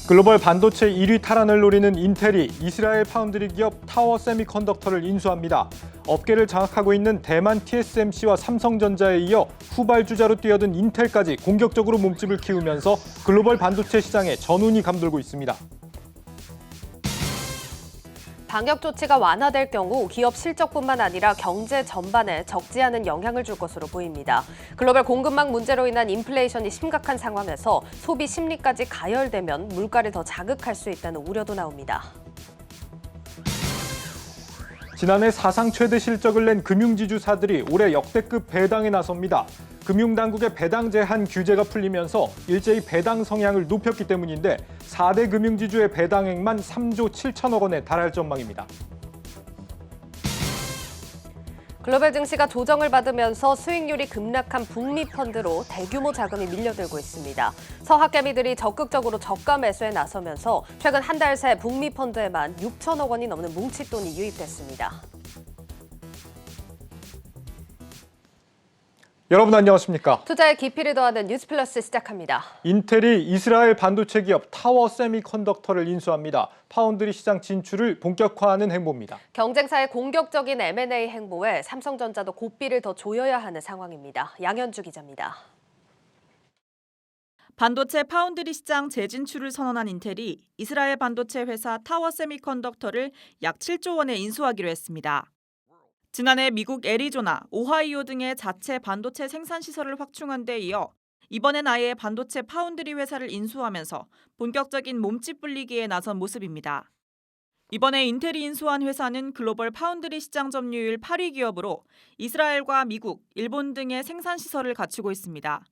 글로벌 반도체 1위 탈환을 노리는 인텔이 이스라엘 파운드리 기업 타워 세미컨덕터를 인수합니다. 업계를 장악하고 있는 대만 TSMC와 삼성전자에 이어 후발주자로 뛰어든 인텔까지 공격적으로 몸집을 키우면서 글로벌 반도체 시장에 전운이 감돌고 있습니다. 방역 조치가 완화될 경우 기업 실적뿐만 아니라 경제 전반에 적지 않은 영향을 줄 것으로 보입니다. 글로벌 공급망 문제로 인한 인플레이션이 심각한 상황에서 소비 심리까지 가열되면 물가를 더 자극할 수 있다는 우려도 나옵니다. 지난해 사상 최대 실적을 낸 금융지주사들이 올해 역대급 배당에 나섭니다. 금융당국의 배당 제한 규제가 풀리면서 일제히 배당 성향을 높였기 때문인데 4대 금융지주의 배당액만 3조 7천억 원에 달할 전망입니다. 글로벌 증시가 조정을 받으면서 수익률이 급락한 북미 펀드로 대규모 자금이 밀려들고 있습니다. 서학개미들이 적극적으로 저가 매수에 나서면서 최근 한 달 새 북미 펀드에만 6천억 원이 넘는 뭉칫돈이 유입됐습니다. 여러분 안녕하십니까? 투자의 깊이를 더하는 뉴스플러스 시작합니다. 인텔이 이스라엘 반도체 기업 타워 세미컨덕터를 인수합니다. 파운드리 시장 진출을 본격화하는 행보입니다. 경쟁사의 공격적인 M&A 행보에 삼성전자도 고삐를 더 조여야 하는 상황입니다. 양현주 기자입니다. 반도체 파운드리 시장 재진출을 선언한 인텔이 이스라엘 반도체 회사 타워 세미컨덕터를 약 7조 원에 인수하기로 했습니다. 지난해 미국 애리조나, 오하이오 등의 자체 반도체 생산 시설을 확충한 데 이어 이번엔 아예 반도체 파운드리 회사를 인수하면서 본격적인 몸집 불리기에 나선 모습입니다. 이번에 인텔이 인수한 회사는 글로벌 파운드리 시장 점유율 8위 기업으로 이스라엘과 미국, 일본 등의 생산 시설을 갖추고 있습니다.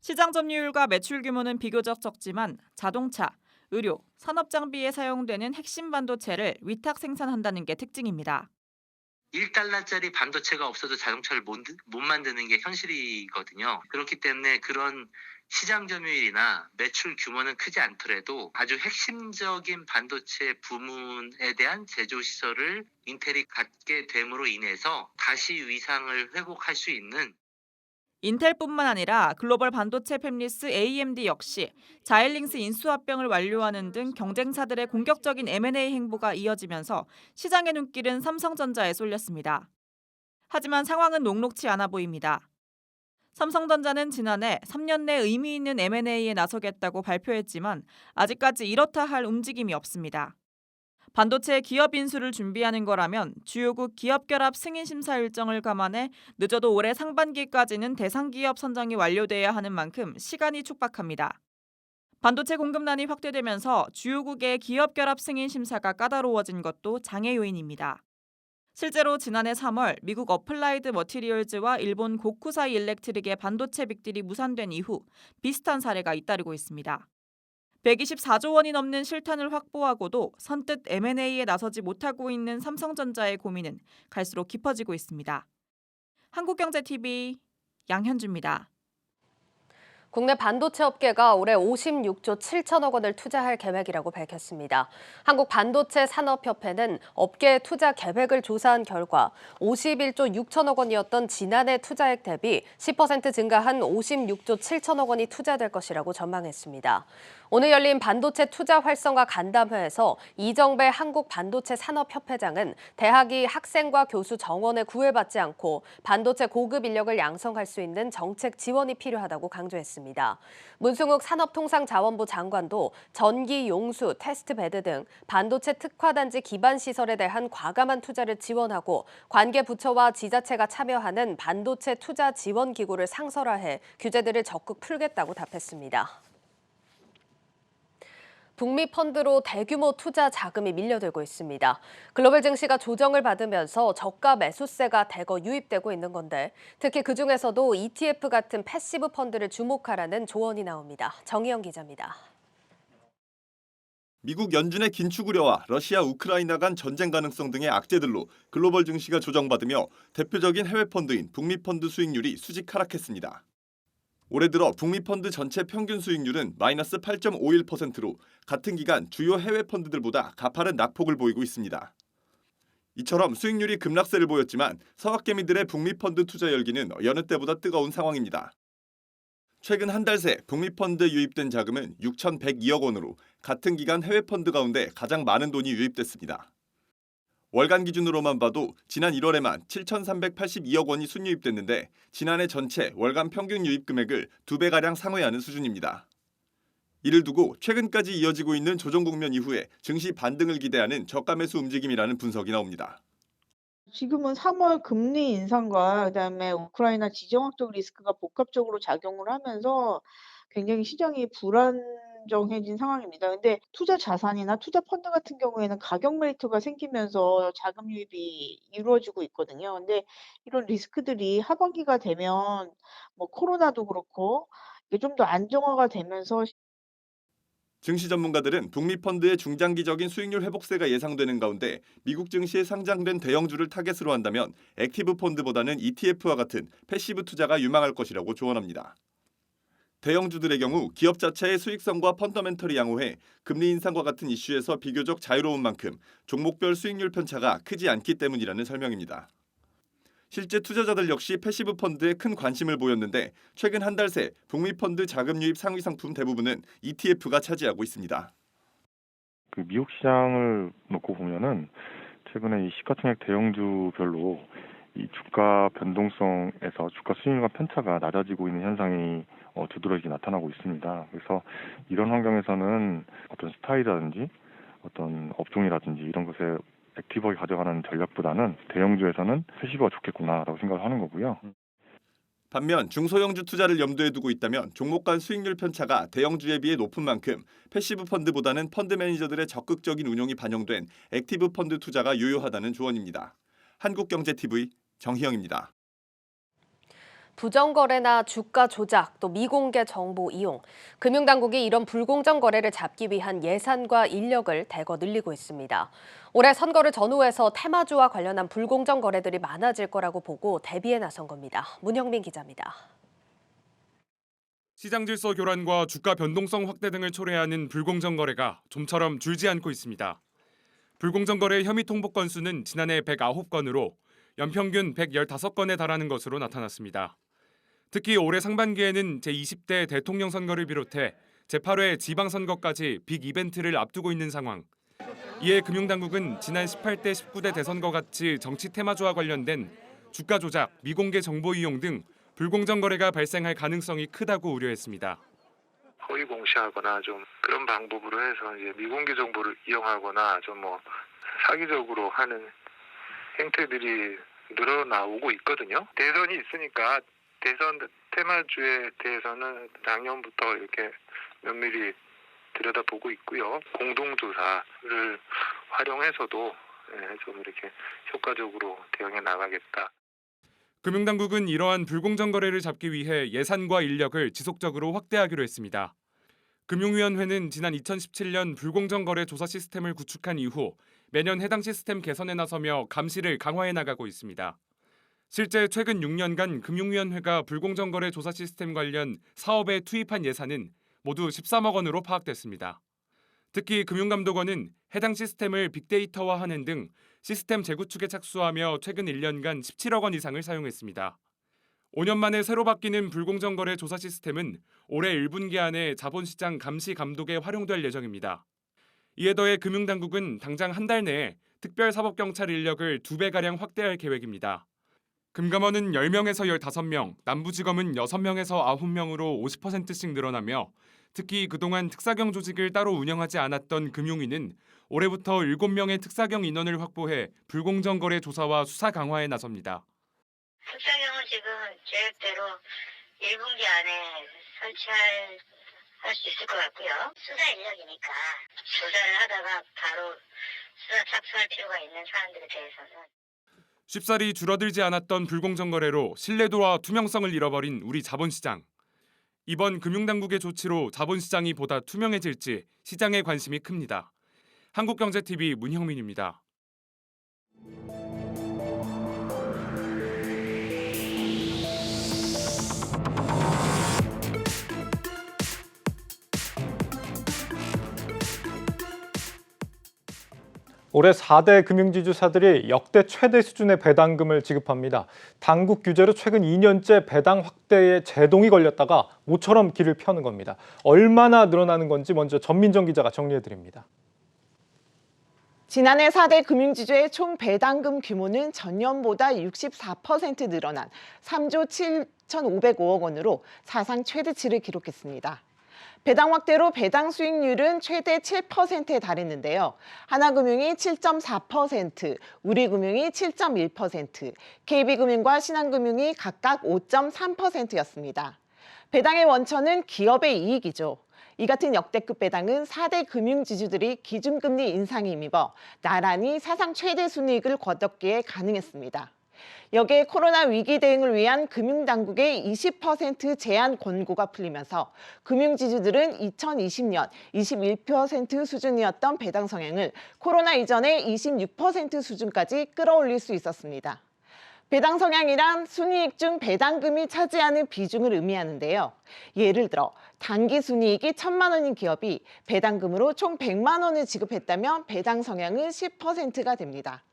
시장 점유율과 매출 규모는 비교적 적지만 자동차, 의료, 산업 장비에 사용되는 핵심 반도체를 위탁 생산한다는 게 특징입니다. 1달러짜리 반도체가 없어도 자동차를 못 만드는 게 현실이거든요. 그렇기 때문에 그런 시장 점유율이나 매출 규모는 크지 않더라도 아주 핵심적인 반도체 부문에 대한 제조 시설을 인텔이 갖게 됨으로 인해서 다시 위상을 회복할 수 있는 인텔뿐만 아니라 글로벌 반도체 팹리스 AMD 역시 자일링스 인수 합병을 완료하는 등 경쟁사들의 공격적인 M&A 행보가 이어지면서 시장의 눈길은 삼성전자에 쏠렸습니다. 하지만 상황은 녹록치 않아 보입니다. 삼성전자는 지난해 3년 내 의미 있는 M&A에 나서겠다고 발표했지만 아직까지 이렇다 할 움직임이 없습니다. 반도체 기업 인수를 준비하는 거라면 주요국 기업 결합 승인 심사 일정을 감안해 늦어도 올해 상반기까지는 대상 기업 선정이 완료돼야 하는 만큼 시간이 촉박합니다. 반도체 공급난이 확대되면서 주요국의 기업 결합 승인 심사가 까다로워진 것도 장애 요인입니다. 실제로 지난해 3월 미국 어플라이드 머티리얼즈와 일본 고쿠사이 일렉트릭의 반도체 빅딜이 무산된 이후 비슷한 사례가 잇따르고 있습니다. 124조 원이 넘는 실탄을 확보하고도 선뜻 M&A에 나서지 못하고 있는 삼성전자의 고민은 갈수록 깊어지고 있습니다. 한국경제TV 양현주입니다. 국내 반도체 업계가 올해 56조 7천억 원을 투자할 계획이라고 밝혔습니다. 한국반도체산업협회는 업계 투자 계획을 조사한 결과 51조 6천억 원이었던 지난해 투자액 대비 10% 증가한 56조 7천억 원이 투자될 것이라고 전망했습니다. 오늘 열린 반도체 투자 활성화 간담회에서 이정배 한국반도체산업협회장은 대학이 학생과 교수 정원에 구애받지 않고 반도체 고급 인력을 양성할 수 있는 정책 지원이 필요하다고 강조했습니다. 문승욱 산업통상자원부 장관도 전기, 용수, 테스트베드 등 반도체 특화단지 기반 시설에 대한 과감한 투자를 지원하고 관계 부처와 지자체가 참여하는 반도체 투자 지원 기구를 상설화해 규제들을 적극 풀겠다고 답했습니다. 북미 펀드로 대규모 투자 자금이 밀려들고 있습니다. 글로벌 증시가 조정을 받으면서 저가 매수세가 대거 유입되고 있는 건데 특히 그중에서도 ETF 같은 패시브 펀드를 주목하라는 조언이 나옵니다. 정희영 기자입니다. 미국 연준의 긴축 우려와 러시아 우크라이나 간 전쟁 가능성 등의 악재들로 글로벌 증시가 조정받으며 대표적인 해외 펀드인 북미 펀드 수익률이 수직 하락했습니다. 올해 들어 북미 펀드 전체 평균 수익률은 마이너스 8.51%로 같은 기간 주요 해외 펀드들보다 가파른 낙폭을 보이고 있습니다. 이처럼 수익률이 급락세를 보였지만 서학개미들의 북미 펀드 투자 열기는 여느 때보다 뜨거운 상황입니다. 최근 한 달 새 북미 펀드 유입된 자금은 6,102억 원으로 같은 기간 해외 펀드 가운데 가장 많은 돈이 유입됐습니다. 월간 기준으로만 봐도 지난 1월에만 7,382억 원이 순유입됐는데 지난해 전체 월간 평균 유입 금액을 2배가량 상회하는 수준입니다. 이를 두고 최근까지 이어지고 있는 조정 국면 이후에 증시 반등을 기대하는 저가 매수 움직임이라는 분석이 나옵니다. 지금은 3월 금리 인상과 그다음에 우크라이나 지정학적 리스크가 복합적으로 작용을 하면서 굉장히 시장이 불안정해진 상황입니다. 근데 투자 자산이나 투자 펀드 같은 경우에는 가격 메리트가 생기면서 자금 유입이 이루어지고 있거든요. 근데 이런 리스크들이 하반기가 되면 뭐 코로나도 그렇고 이게 좀 더 안정화가 되면서 증시 전문가들은 북미 펀드의 중장기적인 수익률 회복세가 예상되는 가운데 미국 증시에 상장된 대형주를 타겟으로 한다면 액티브 펀드보다는 ETF와 같은 패시브 투자가 유망할 것이라고 조언합니다. 대형주들의 경우 기업 자체의 수익성과 펀더멘털이 양호해 금리 인상과 같은 이슈에서 비교적 자유로운 만큼 종목별 수익률 편차가 크지 않기 때문이라는 설명입니다. 실제 투자자들 역시 패시브 펀드에 큰 관심을 보였는데 최근 한 달 새 북미 펀드 자금 유입 상위 상품 대부분은 ETF가 차지하고 있습니다. 그 미국 시장을 놓고 보면은 최근에 이 시가총액 대형주별로 이 주가 변동성에서 주가 수익률과 편차가 낮아지고 있는 현상이 두드러지게 나타나고 있습니다. 그래서 이런 환경에서는 어떤 스타일이라든지 어떤 업종이라든지 이런 것에 액티브하게 가져가는 전략보다는 대형주에서는 패시브가 좋겠구나라고 생각을 하는 거고요. 반면 중소형주 투자를 염두에 두고 있다면 종목 간 수익률 편차가 대형주에 비해 높은 만큼 패시브 펀드보다는 펀드 매니저들의 적극적인 운용이 반영된 액티브 펀드 투자가 유효하다는 조언입니다. 한국경제TV 정희영입니다. 부정거래나 주가 조작, 또 미공개 정보 이용, 금융당국이 이런 불공정 거래를 잡기 위한 예산과 인력을 대거 늘리고 있습니다. 올해 선거를 전후해서 테마주와 관련한 불공정 거래들이 많아질 거라고 보고 대비에 나선 겁니다. 문형민 기자입니다. 시장 질서 교란과 주가 변동성 확대 등을 초래하는 불공정 거래가 좀처럼 줄지 않고 있습니다. 불공정 거래 혐의 통보 건수는 지난해 109건으로 연평균 115건에 달하는 것으로 나타났습니다. 특히 올해 상반기에는 제20대 대통령 선거를 비롯해 제8회 지방선거까지 빅 이벤트를 앞두고 있는 상황. 이에 금융당국은 지난 18대 19대 대선과 같이 정치 테마주와 관련된 주가 조작, 미공개 정보 이용 등 불공정 거래가 발생할 가능성이 크다고 우려했습니다. 허위 공시하거나 좀 그런 방법으로 해서 이제 미공개 정보를 이용하거나 좀 사기적으로 하는 행태들이 늘어나오고 있거든요. 대선이 있으니까 대선 테마주에 대해서는 작년부터 이렇게 면밀히 들여다보고 있고요. 공동조사를 활용해서도 좀 이렇게 효과적으로 대응해 나가겠다. 금융당국은 이러한 불공정 거래를 잡기 위해 예산과 인력을 지속적으로 확대하기로 했습니다. 금융위원회는 지난 2017년 불공정 거래 조사 시스템을 구축한 이후 매년 해당 시스템 개선에 나서며 감시를 강화해 나가고 있습니다. 실제 최근 6년간 금융위원회가 불공정 거래 조사 시스템 관련 사업에 투입한 예산은 모두 13억 원으로 파악됐습니다. 특히 금융감독원은 해당 시스템을 빅데이터화하는 등 시스템 재구축에 착수하며 최근 1년간 17억 원 이상을 사용했습니다. 5년 만에 새로 바뀌는 불공정 거래 조사 시스템은 올해 1분기 안에 자본시장 감시 감독에 활용될 예정입니다. 이에 더해 금융당국은 당장 한 달 내에 특별사법경찰 인력을 2배가량 확대할 계획입니다. 금감원은 10명에서 15명, 남부지검은 6명에서 9명으로 50%씩 늘어나며 특히 그동안 특사경 조직을 따로 운영하지 않았던 금융위는 올해부터 7명의 특사경 인원을 확보해 불공정 거래 조사와 수사 강화에 나섭니다. 특사경은 지금 계획대로 1분기 안에 설치할 수 있을 것 같고요. 수사 인력이니까 조사를 하다가 바로 수사 착수할 필요가 있는 사안들에 대해서는 쉽사리 줄어들지 않았던 불공정 거래로 신뢰도와 투명성을 잃어버린 우리 자본시장. 이번 금융당국의 조치로 자본시장이 보다 투명해질지 시장의 관심이 큽니다. 한국경제TV 문형민입니다. 올해 4대 금융지주사들이 역대 최대 수준의 배당금을 지급합니다. 당국 규제로 최근 2년째 배당 확대에 제동이 걸렸다가 모처럼 길을 펴는 겁니다. 얼마나 늘어나는 건지 먼저 전민정 기자가 정리해드립니다. 지난해 4대 금융지주의 총 배당금 규모는 전년보다 64% 늘어난 3조 7,505억 원으로 사상 최대치를 기록했습니다. 배당 확대로 배당 수익률은 최대 7%에 달했는데요. 하나금융이 7.4%, 우리금융이 7.1%, KB금융과 신한금융이 각각 5.3%였습니다. 배당의 원천은 기업의 이익이죠. 이 같은 역대급 배당은 4대 금융지주들이 기준금리 인상에 힘입어 나란히 사상 최대 순이익을 거뒀기에 가능했습니다. 여기에 코로나 위기 대응을 위한 금융당국의 20% 제한 권고가 풀리면서 금융지주들은 2020년 21% 수준이었던 배당 성향을 코로나 이전의 26% 수준까지 끌어올릴 수 있었습니다. 배당 성향이란 순이익 중 배당금이 차지하는 비중을 의미하는데요. 예를 들어 단기 순이익이 1,000만 원인 기업이 배당금으로 총 100만 원을 지급했다면 배당 성향은 10%가 됩니다.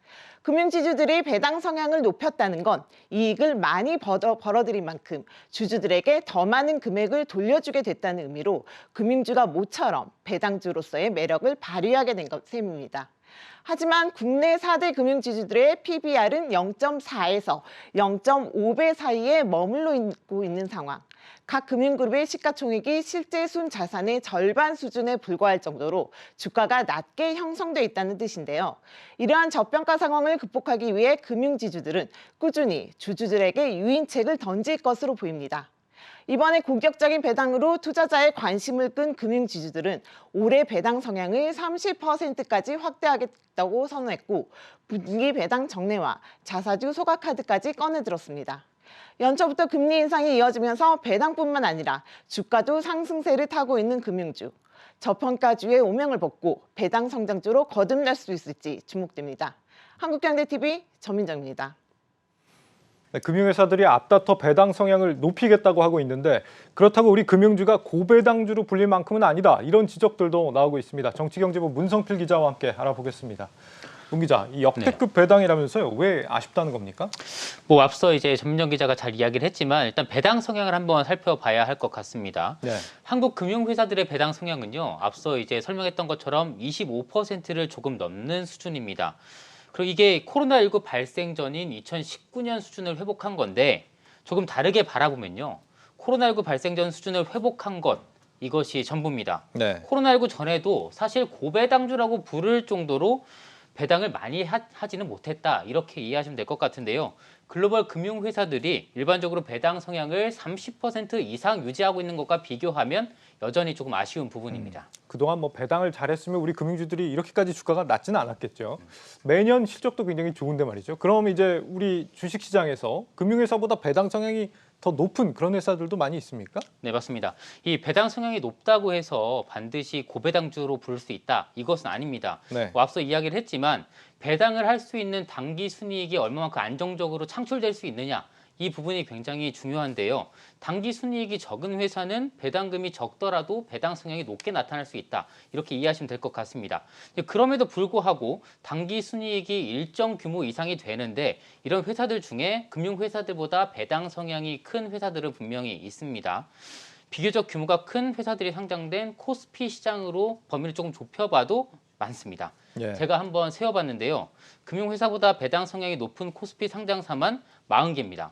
금융지주들이 배당 성향을 높였다는 건 이익을 많이 벌어들인 만큼 주주들에게 더 많은 금액을 돌려주게 됐다는 의미로 금융주가 모처럼 배당주로서의 매력을 발휘하게 된 셈입니다. 하지만 국내 4대 금융지주들의 PBR은 0.4에서 0.5배 사이에 머물고 있는 상황. 각 금융그룹의 시가총액이 실제 순자산의 절반 수준에 불과할 정도로 주가가 낮게 형성돼 있다는 뜻인데요. 이러한 저평가 상황을 극복하기 위해 금융지주들은 꾸준히 주주들에게 유인책을 던질 것으로 보입니다. 이번에 공격적인 배당으로 투자자의 관심을 끈 금융지주들은 올해 배당 성향을 30%까지 확대하겠다고 선언했고 분기 배당 정례와 자사주 소각카드까지 꺼내들었습니다. 연초부터 금리 인상이 이어지면서 배당뿐만 아니라 주가도 상승세를 타고 있는 금융주. 저평가주의 오명을 벗고 배당 성장주로 거듭날 수 있을지 주목됩니다. 한국경제TV 전민정입니다. 네, 금융회사들이 앞다퉈 배당 성향을 높이겠다고 하고 있는데 그렇다고 우리 금융주가 고배당주로 불릴 만큼은 아니다. 이런 지적들도 나오고 있습니다. 정치경제부 문성필 기자와 함께 알아보겠습니다. 문 기자, 이 역대급 배당이라면서요. 왜 아쉽다는 겁니까? 뭐 앞서 이제 전민정 기자가 잘 이야기를 했지만 일단 배당 성향을 한번 살펴봐야 할 것 같습니다. 네. 한국 금융회사들의 배당 성향은요. 앞서 이제 설명했던 것처럼 25%를 조금 넘는 수준입니다. 그리고 이게 코로나19 발생 전인 2019년 수준을 회복한 건데 조금 다르게 바라보면요. 코로나19 발생 전 수준을 회복한 것 이것이 전부입니다. 네. 코로나19 전에도 사실 고배당주라고 부를 정도로 배당을 많이 하지는 못했다 이렇게 이해하시면 될 것 같은데요. 글로벌 금융회사들이 일반적으로 배당 성향을 30% 이상 유지하고 있는 것과 비교하면 여전히 조금 아쉬운 부분입니다. 그동안 뭐 배당을 잘했으면 우리 금융주들이 이렇게까지 주가가 낮지는 않았겠죠. 매년 실적도 굉장히 좋은데 말이죠. 그럼 이제 우리 주식시장에서 금융회사보다 배당 성향이 더 높은 그런 회사들도 많이 있습니까? 네, 맞습니다. 이 배당 성향이 높다고 해서 반드시 고배당주로 부를 수 있다. 이것은 아닙니다. 네. 뭐 앞서 이야기를 했지만 배당을 할 수 있는 단기 순이익이 얼마만큼 안정적으로 창출될 수 있느냐. 이 부분이 굉장히 중요한데요. 단기 순이익이 적은 회사는 배당금이 적더라도 배당 성향이 높게 나타날 수 있다. 이렇게 이해하시면 될 것 같습니다. 그럼에도 불구하고 단기 순이익이 일정 규모 이상이 되는데 이런 회사들 중에 금융회사들보다 배당 성향이 큰 회사들은 분명히 있습니다. 비교적 규모가 큰 회사들이 상장된 코스피 시장으로 범위를 조금 좁혀봐도 많습니다. 예. 제가 한번 세어봤는데요. 금융회사보다 배당 성향이 높은 코스피 상장사만 40개입니다.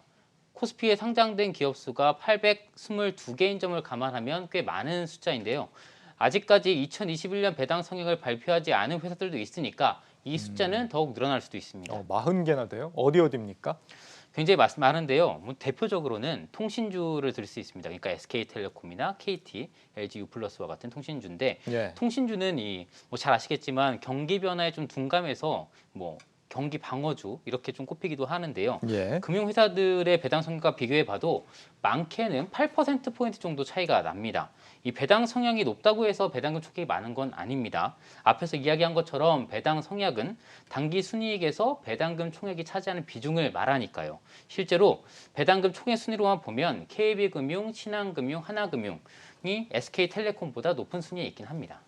코스피에 상장된 기업 수가 822개인 점을 감안하면 꽤 많은 숫자인데요. 아직까지 2021년 배당 성향을 발표하지 않은 회사들도 있으니까 이 숫자는 더욱 늘어날 수도 있습니다. 40개나 돼요? 어디입니까? 굉장히 많은데요. 뭐 대표적으로는 통신주를 들 수 있습니다. 그러니까 SK텔레콤이나 KT, LG U+와 같은 통신주인데 예. 통신주는 뭐 잘 아시겠지만 경기 변화에 좀 둔감해서 뭐 경기 방어주 이렇게 좀 꼽히기도 하는데요. 예. 금융회사들의 배당 성향과 비교해봐도 많게는 8%포인트 정도 차이가 납니다. 이 배당 성향이 높다고 해서 배당금 총액이 많은 건 아닙니다. 앞에서 이야기한 것처럼 배당 성향은 단기 순이익에서 배당금 총액이 차지하는 비중을 말하니까요. 실제로 배당금 총액 순위로만 보면 KB금융, 신한금융, 하나금융이 SK텔레콤보다 높은 순위에 있긴 합니다.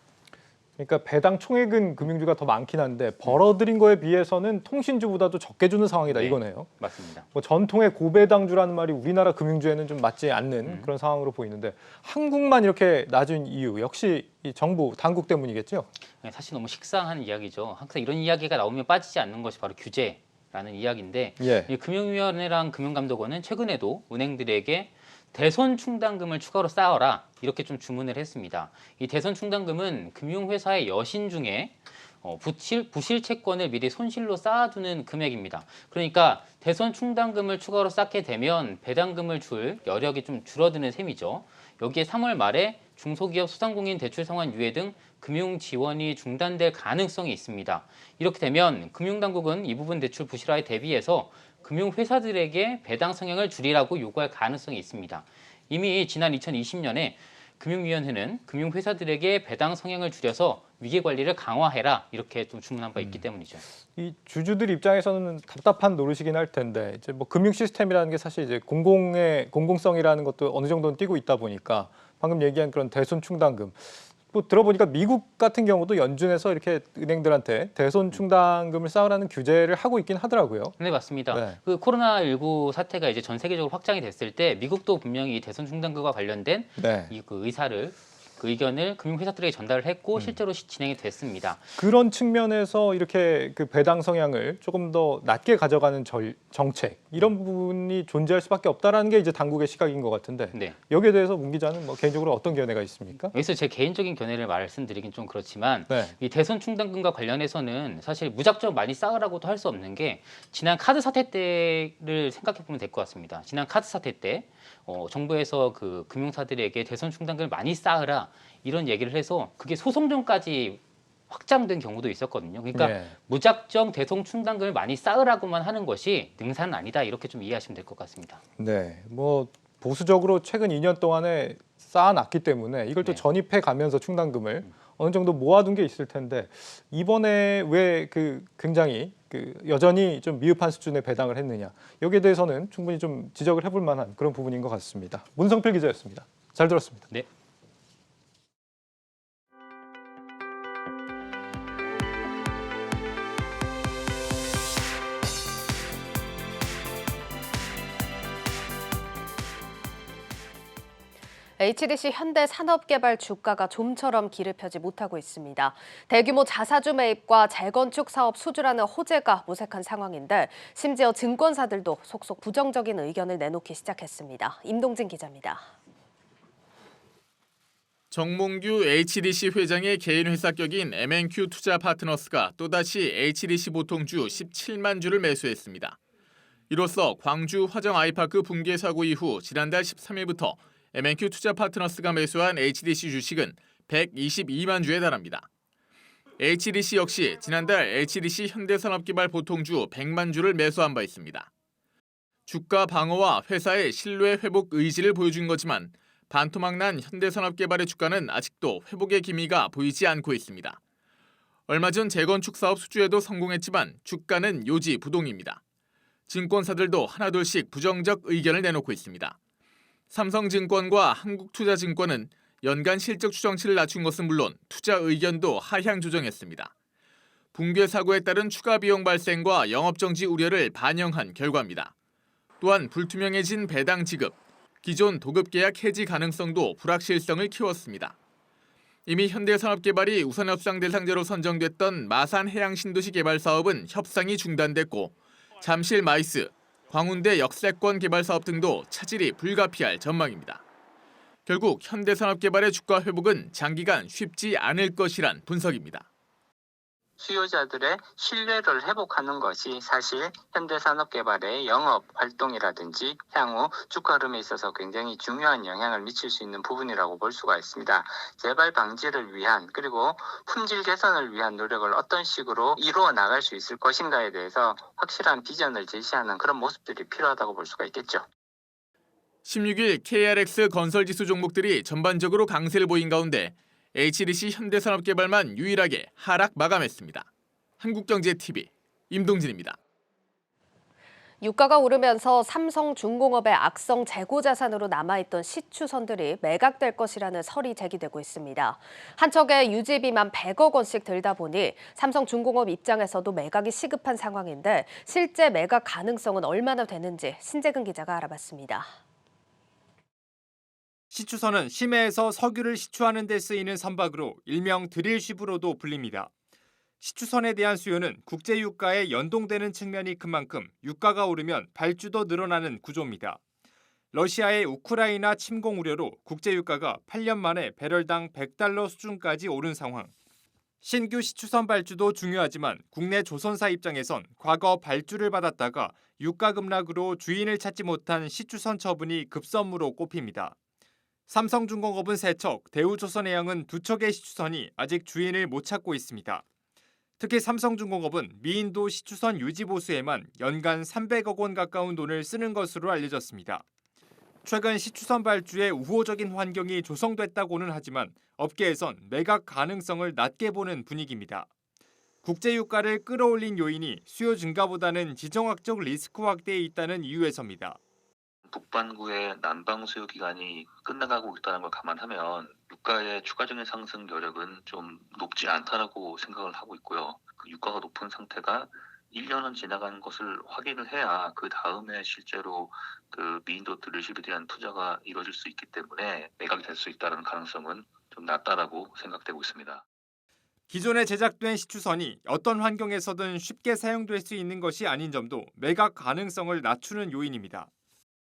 그러니까 배당 총액은 금융주가 더 많긴 한데 벌어들인 거에 비해서는 통신주보다도 적게 주는 상황이다 네. 이거네요. 맞습니다. 뭐 전통의 고배당주라는 말이 우리나라 금융주에는 좀 맞지 않는 그런 상황으로 보이는데 한국만 이렇게 낮은 이유 역시 이 정부 당국 때문이겠죠? 네, 사실 너무 식상한 이야기죠. 항상 이런 이야기가 나오면 빠지지 않는 것이 바로 규제라는 이야기인데 예. 이 금융위원회랑 금융감독원은 최근에도 은행들에게 대손 충당금을 추가로 쌓아라 이렇게 좀 주문을 했습니다. 이 대손 충당금은 금융회사의 여신 중에 부실 채권을 미리 손실로 쌓아두는 금액입니다. 그러니까 대손 충당금을 추가로 쌓게 되면 배당금을 줄 여력이 좀 줄어드는 셈이죠. 여기에 3월 말에 중소기업 소상공인 대출 상환 유예 등 금융 지원이 중단될 가능성이 있습니다. 이렇게 되면 금융당국은 이 부분 대출 부실화에 대비해서 금융회사들에게 배당 성향을 줄이라고 요구할 가능성이 있습니다. 이미 지난 2020년에 금융위원회는 금융회사들에게 배당 성향을 줄여서 위기관리를 강화해라 이렇게 좀 주문한 바 있기 때문이죠. 이 주주들 입장에서는 답답한 노릇이긴 할 텐데 이제 뭐 금융 시스템이라는 게 사실 이제 공공성이라는 것도 어느 정도는 띄고 있다 보니까 방금 얘기한 그런 대손 충당금 뭐 들어보니까 미국 같은 경우도 연준에서 이렇게 은행들한테 대손 충당금을 쌓으라는 규제를 하고 있긴 하더라고요. 네, 맞습니다. 네. 그 코로나19 사태가 이제 전 세계적으로 확장이 됐을 때 미국도 분명히 이 대손 충당금과 관련된 네. 그 의견을 금융회사들에게 전달을 했고 실제로 진행이 됐습니다. 그런 측면에서 이렇게 그 배당 성향을 조금 더 낮게 가져가는 정책 이런 부분이 존재할 수밖에 없다라는 게 이제 당국의 시각인 것 같은데 네. 여기에 대해서 문 기자는 뭐 개인적으로 어떤 견해가 있습니까? 여기서 제 개인적인 견해를 말씀드리긴 좀 그렇지만 네. 이 대손 충당금과 관련해서는 사실 무작정 많이 쌓으라고도 할 수 없는 게 지난 카드 사태 때를 생각해 보면 될 것 같습니다. 지난 카드 사태 때 정부에서 그 금융사들에게 대손 충당금을 많이 쌓으라 이런 얘기를 해서 그게 소송전까지 확장된 경우도 있었거든요. 그러니까 네. 무작정 대손 충당금을 많이 쌓으라고만 하는 것이 능사는 아니다 이렇게 좀 이해하시면 될 것 같습니다. 네, 뭐 보수적으로 최근 2년 동안에 쌓아놨기 때문에 이걸 또 네. 전입해 가면서 충당금을 어느 정도 모아둔 게 있을 텐데 이번에 왜 그 굉장히 그 여전히 좀 미흡한 수준의 배당을 했느냐 여기에 대해서는 충분히 좀 지적을 해볼 만한 그런 부분인 것 같습니다. 문성필 기자였습니다. 잘 들었습니다. 네. HDC 현대산업개발 주가가 좀처럼 길을 펴지 못하고 있습니다. 대규모 자사주 매입과 재건축 사업 수주라는 호재가 모색한 상황인데 심지어 증권사들도 속속 부정적인 의견을 내놓기 시작했습니다. 임동진 기자입니다. 정몽규 HDC 회장의 개인 회사격인 M&Q 투자 파트너스가 또다시 HDC 보통주 17만 주를 매수했습니다. 이로써 광주 화정 아이파크 붕괴 사고 이후 지난달 13일부터 M&Q 투자 파트너스가 매수한 HDC 주식은 122만 주에 달합니다. HDC 역시 지난달 HDC 현대산업개발 보통주 100만 주를 매수한 바 있습니다. 주가 방어와 회사의 신뢰 회복 의지를 보여준 거지만 반토막난 현대산업개발의 주가는 아직도 회복의 기미가 보이지 않고 있습니다. 얼마 전 재건축 사업 수주에도 성공했지만 주가는 요지부동입니다. 증권사들도 하나둘씩 부정적 의견을 내놓고 있습니다. 삼성증권과 한국투자증권은 연간 실적 추정치를 낮춘 것은 물론 투자 의견도 하향 조정했습니다. 붕괴 사고에 따른 추가 비용 발생과 영업정지 우려를 반영한 결과입니다. 또한 불투명해진 배당 지급, 기존 도급 계약 해지 가능성도 불확실성을 키웠습니다. 이미 현대산업개발이 우선협상 대상자로 선정됐던 마산 해양신도시 개발 사업은 협상이 중단됐고 잠실 마이스, 광운대 역세권 개발 사업 등도 차질이 불가피할 전망입니다. 결국 현대산업개발의 주가 회복은 장기간 쉽지 않을 것이란 분석입니다. 수요자들의 신뢰를 회복하는 것이 사실 현대산업개발의 영업 활동이라든지 향후 주가 흐름에 있어서 굉장히 중요한 영향을 미칠 수 있는 부분이라고 볼 수가 있습니다. 재발 방지를 위한 그리고 품질 개선을 위한 노력을 어떤 식으로 이루어 나갈 수 있을 것인가에 대해서 확실한 비전을 제시하는 그런 모습들이 필요하다고 볼 수가 있겠죠. 16일 KRX 건설지수 종목들이 전반적으로 강세를 보인 가운데 HDC 현대산업개발만 유일하게 하락 마감했습니다. 한국경제TV 임동진입니다. 유가가 오르면서 삼성중공업의 악성 재고자산으로 남아있던 시추선들이 매각될 것이라는 설이 제기되고 있습니다. 한 척에 유지비만 100억 원씩 들다 보니 삼성중공업 입장에서도 매각이 시급한 상황인데 실제 매각 가능성은 얼마나 되는지 신재근 기자가 알아봤습니다. 시추선은 심해에서 석유를 시추하는 데 쓰이는 선박으로 일명 드릴쉽으로도 불립니다. 시추선에 대한 수요는 국제유가에 연동되는 측면이 큰 만큼 유가가 오르면 발주도 늘어나는 구조입니다. 러시아의 우크라이나 침공 우려로 국제유가가 8년 만에 배럴당 $100 수준까지 오른 상황. 신규 시추선 발주도 중요하지만 국내 조선사 입장에선 과거 발주를 받았다가 유가 급락으로 주인을 찾지 못한 시추선 처분이 급선무로 꼽힙니다. 삼성중공업은 3척, 대우조선해양은 2척의 시추선이 아직 주인을 못 찾고 있습니다. 특히 삼성중공업은 미인도 시추선 유지 보수에만 연간 300억 원 가까운 돈을 쓰는 것으로 알려졌습니다. 최근 시추선 발주에 우호적인 환경이 조성됐다고는 하지만 업계에선 매각 가능성을 낮게 보는 분위기입니다. 국제유가를 끌어올린 요인이 수요 증가보다는 지정학적 리스크 확대에 있다는 이유에서입니다. 북반구의 난방 수요 기간이 끝나가고 있다는 걸 감안하면 유가의 추가적인 상승 여력은 좀 높지 않다라고 생각을 하고 있고요. 그 유가가 높은 상태가 1년은 지나간 것을 확인을 해야 그 다음에 실제로 그 미인도 드릴쉽에 대한 투자가 이루어질 수 있기 때문에 매각이 될 수 있다는 가능성은 좀 낮다라고 생각되고 있습니다. 기존에 제작된 시추선이 어떤 환경에서든 쉽게 사용될 수 있는 것이 아닌 점도 매각 가능성을 낮추는 요인입니다.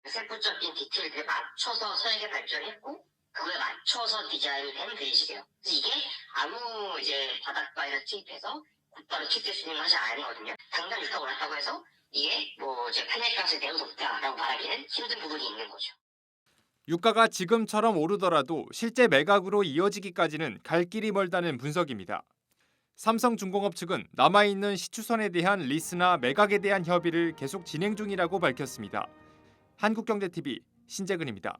세부적인 디테일들에 맞춰서 설계 발주를 했고 그거에 맞춰서 디자인이 된 드릴쉽이에요. 그래서 이게 아무 이제 바닷가에서 투입해서 곧바로 투입될 수 있는 것이 아니거든요. 당장 유가가 올랐다고 해서 이게 뭐 이제 판매가에 대응 높다라고 말하기는 힘든 부분이 있는 거죠. 유가가 지금처럼 오르더라도 실제 매각으로 이어지기까지는 갈 길이 멀다는 분석입니다. 삼성중공업 측은 남아있는 시추선에 대한 리스나 매각에 대한 협의를 계속 진행 중이라고 밝혔습니다. 한국경제TV 신재근입니다.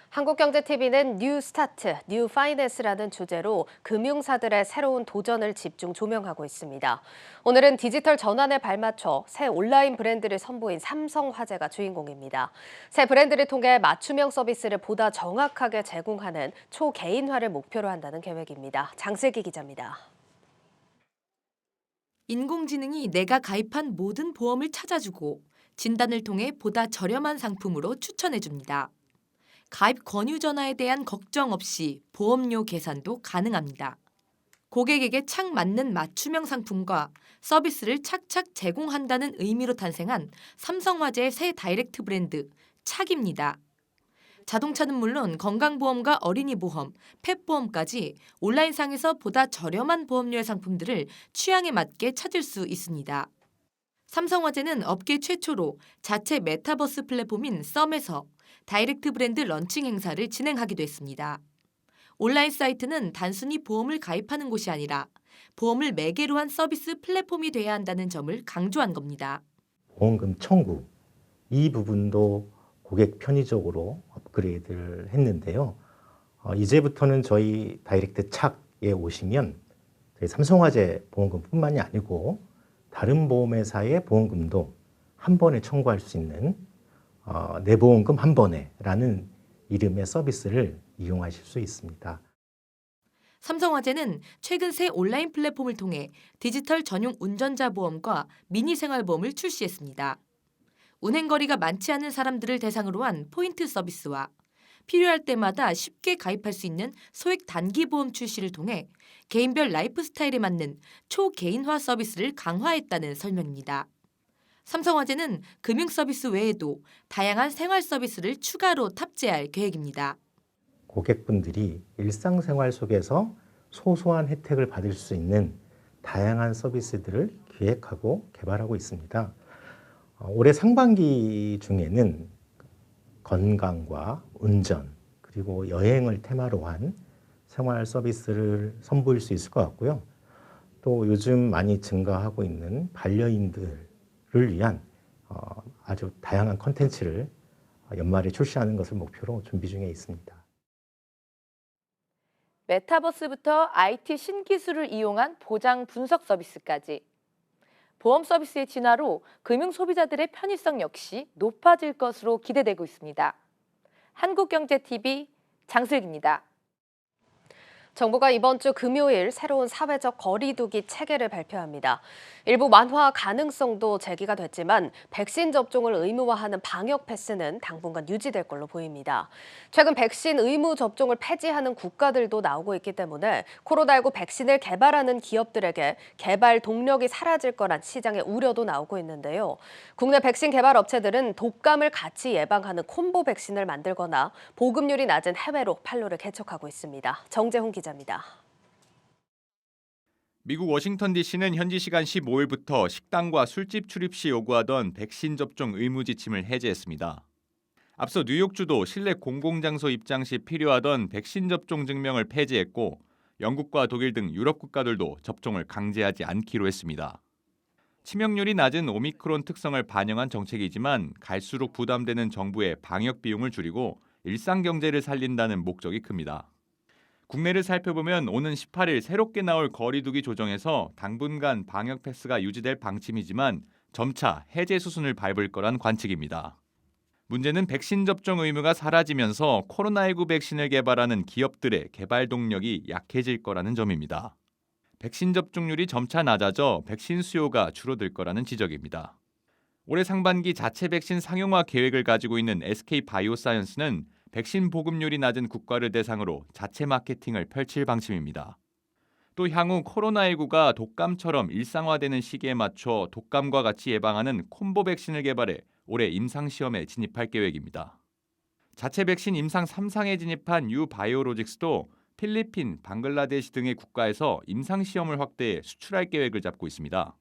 한국경제TV는 뉴 스타트, 뉴 파이낸스라는 주제로 금융사들의 새로운 도전을 집중 조명하고 있습니다. 오늘은 디지털 전환에 발맞춰 새 온라인 브랜드를 선보인 삼성화재가 주인공입니다. 새 브랜드를 통해 맞춤형 서비스를 보다 정확하게 제공하는 초개인화를 목표로 한다는 계획입니다. 장슬기 기자입니다. 인공지능이 내가 가입한 모든 보험을 찾아주고 진단을 통해 보다 저렴한 상품으로 추천해줍니다. 가입 권유 전화에 대한 걱정 없이 보험료 계산도 가능합니다. 고객에게 착 맞는 맞춤형 상품과 서비스를 착착 제공한다는 의미로 탄생한 삼성화재의 새 다이렉트 브랜드 착입니다. 자동차는 물론 건강보험과 어린이보험, 펫보험까지 온라인상에서 보다 저렴한 보험료의 상품들을 취향에 맞게 찾을 수 있습니다. 삼성화재는 업계 최초로 자체 메타버스 플랫폼인 썸에서 다이렉트 브랜드 런칭 행사를 진행하기도 했습니다. 온라인 사이트는 단순히 보험을 가입하는 곳이 아니라 보험을 매개로 한 서비스 플랫폼이 돼야 한다는 점을 강조한 겁니다. 보험금 청구, 이 부분도 고객 편의적으로 업그레이드를 했는데요. 이제부터는 저희 다이렉트 착에 오시면 저희 삼성화재 보험금뿐만이 아니고 다른 보험회사의 보험금도 한 번에 청구할 수 있는 내 보험금 한 번에라는 이름의 서비스를 이용하실 수 있습니다. 삼성화재는 최근 새 온라인 플랫폼을 통해 디지털 전용 운전자 보험과 미니 생활보험을 출시했습니다. 운행거리가 많지 않은 사람들을 대상으로 한 포인트 서비스와 필요할 때마다 쉽게 가입할 수 있는 소액 단기보험 출시를 통해 개인별 라이프 스타일에 맞는 초개인화 서비스를 강화했다는 설명입니다. 삼성화재는 금융 서비스 외에도 다양한 생활 서비스를 추가로 탑재할 계획입니다. 고객분들이 일상생활 속에서 소소한 혜택을 받을 수 있는 다양한 서비스들을 기획하고 개발하고 있습니다. 올해 상반기 중에는 건강과 운전 그리고 여행을 테마로 한 생활 서비스를 선보일 수 있을 것 같고요. 또 요즘 많이 증가하고 있는 반려인들을 위한 아주 다양한 콘텐츠를 연말에 출시하는 것을 목표로 준비 중에 있습니다. 메타버스부터 IT 신기술을 이용한 보장 분석 서비스까지 보험 서비스의 진화로 금융 소비자들의 편의성 역시 높아질 것으로 기대되고 있습니다. 한국경제TV 장슬기입니다. 정부가 이번 주 금요일 새로운 사회적 거리두기 체계를 발표합니다. 일부 완화 가능성도 제기가 됐지만 백신 접종을 의무화하는 방역 패스는 당분간 유지될 걸로 보입니다. 최근 백신 의무 접종을 폐지하는 국가들도 나오고 있기 때문에 코로나19 백신을 개발하는 기업들에게 개발 동력이 사라질 거란 시장의 우려도 나오고 있는데요. 국내 백신 개발 업체들은 독감을 같이 예방하는 콤보 백신을 만들거나 보급률이 낮은 해외로 판로를 개척하고 있습니다. 정재훈 기자입니다. 미국 워싱턴 DC는 현지 시간 15일부터 식당과 술집 출입 시 요구하던 백신 접종 의무 지침을 해제했습니다. 앞서 뉴욕주도 실내 공공장소 입장 시 필요하던 백신 접종 증명을 폐지했고 영국과 독일 등 유럽 국가들도 접종을 강제하지 않기로 했습니다. 치명률이 낮은 오미크론 특성을 반영한 정책이지만 갈수록 부담되는 정부의 방역 비용을 줄이고 일상 경제를 살린다는 목적이 큽니다. 국내를 살펴보면 오는 18일 새롭게 나올 거리두기 조정에서 당분간 방역 패스가 유지될 방침이지만 점차 해제 수순을 밟을 거란 관측입니다. 문제는 백신 접종 의무가 사라지면서 코로나19 백신을 개발하는 기업들의 개발 동력이 약해질 거라는 점입니다. 백신 접종률이 점차 낮아져 백신 수요가 줄어들 거라는 지적입니다. 올해 상반기 자체 백신 상용화 계획을 가지고 있는 SK바이오사이언스는 백신 보급률이 낮은 국가를 대상으로 자체 마케팅을 펼칠 방침입니다. 또 향후 코로나19가 독감처럼 일상화되는 시기에 맞춰 독감과 같이 예방하는 콤보 백신을 개발해 올해 임상시험에 진입할 계획입니다. 자체 백신 임상 3상에 진입한 유바이오로직스도 필리핀, 방글라데시 등의 국가에서 임상시험을 확대해 수출할 계획을 잡고 있습니다.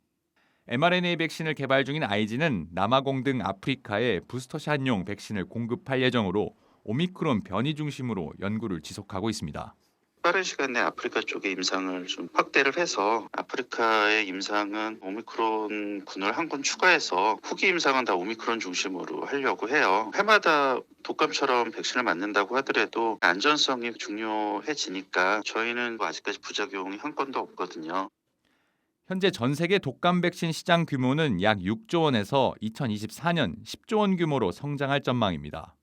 mRNA 백신을 개발 중인 IG는 남아공 등 아프리카에 부스터샷용 백신을 공급할 예정으로 오미크론 변이 중심으로 연구를 지속하고 있습니다. 빠른 시간 내에 아프리카 쪽에 임상을 좀 확대를 해서 아프리카의 임상은 오미크론 군을 한 군 추가해서 후기 임상은 다 오미크론 중심으로 하려고 해요. 해마다 독감처럼 백신을 맞는다고 하더라도 안전성이 중요해지니까 저희는 아직까지 부작용이 한 건도 없거든요. 현재 전 세계 독감 백신 시장 규모는 약 6조 원에서 2024년 10조 원 규모로 성장할 전망입니다.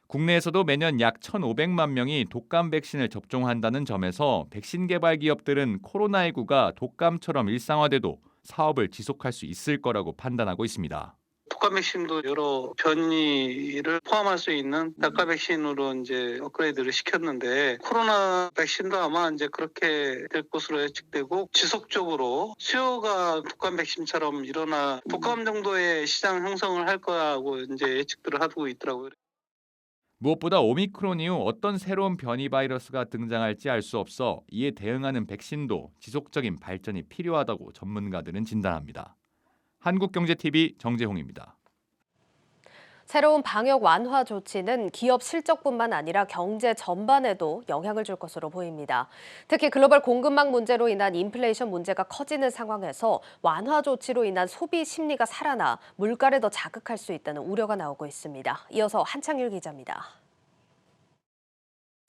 국내에서도 매년 약 1,500만 명이 독감 백신을 접종한다는 점에서 백신 개발 기업들은 코로나19가 독감처럼 일상화돼도 사업을 지속할 수 있을 거라고 판단하고 있습니다. 독감 백신도 여러 변이를 포함할 수 있는 đặc 백신으로 이제 업그레이드를 시켰는데 코로나 백신도 아마 이제 그렇게 될 것으로 예측되고 지속적으로 수요가 독감 백신처럼 일어나 독감 정도의 시장 형성을 할 거라고 이제 예측들을 하고 있더라고요. 무엇보다 오미크론 이후 어떤 새로운 변이 바이러스가 등장할지 알 수 없어 이에 대응하는 백신도 지속적인 발전이 필요하다고 전문가들은 진단합니다. 한국경제TV 정재홍입니다. 새로운 방역 완화 조치는 기업 실적뿐만 아니라 경제 전반에도 영향을 줄 것으로 보입니다. 특히 글로벌 공급망 문제로 인한 인플레이션 문제가 커지는 상황에서 완화 조치로 인한 소비 심리가 살아나 물가를 더 자극할 수 있다는 우려가 나오고 있습니다. 이어서 한창일 기자입니다.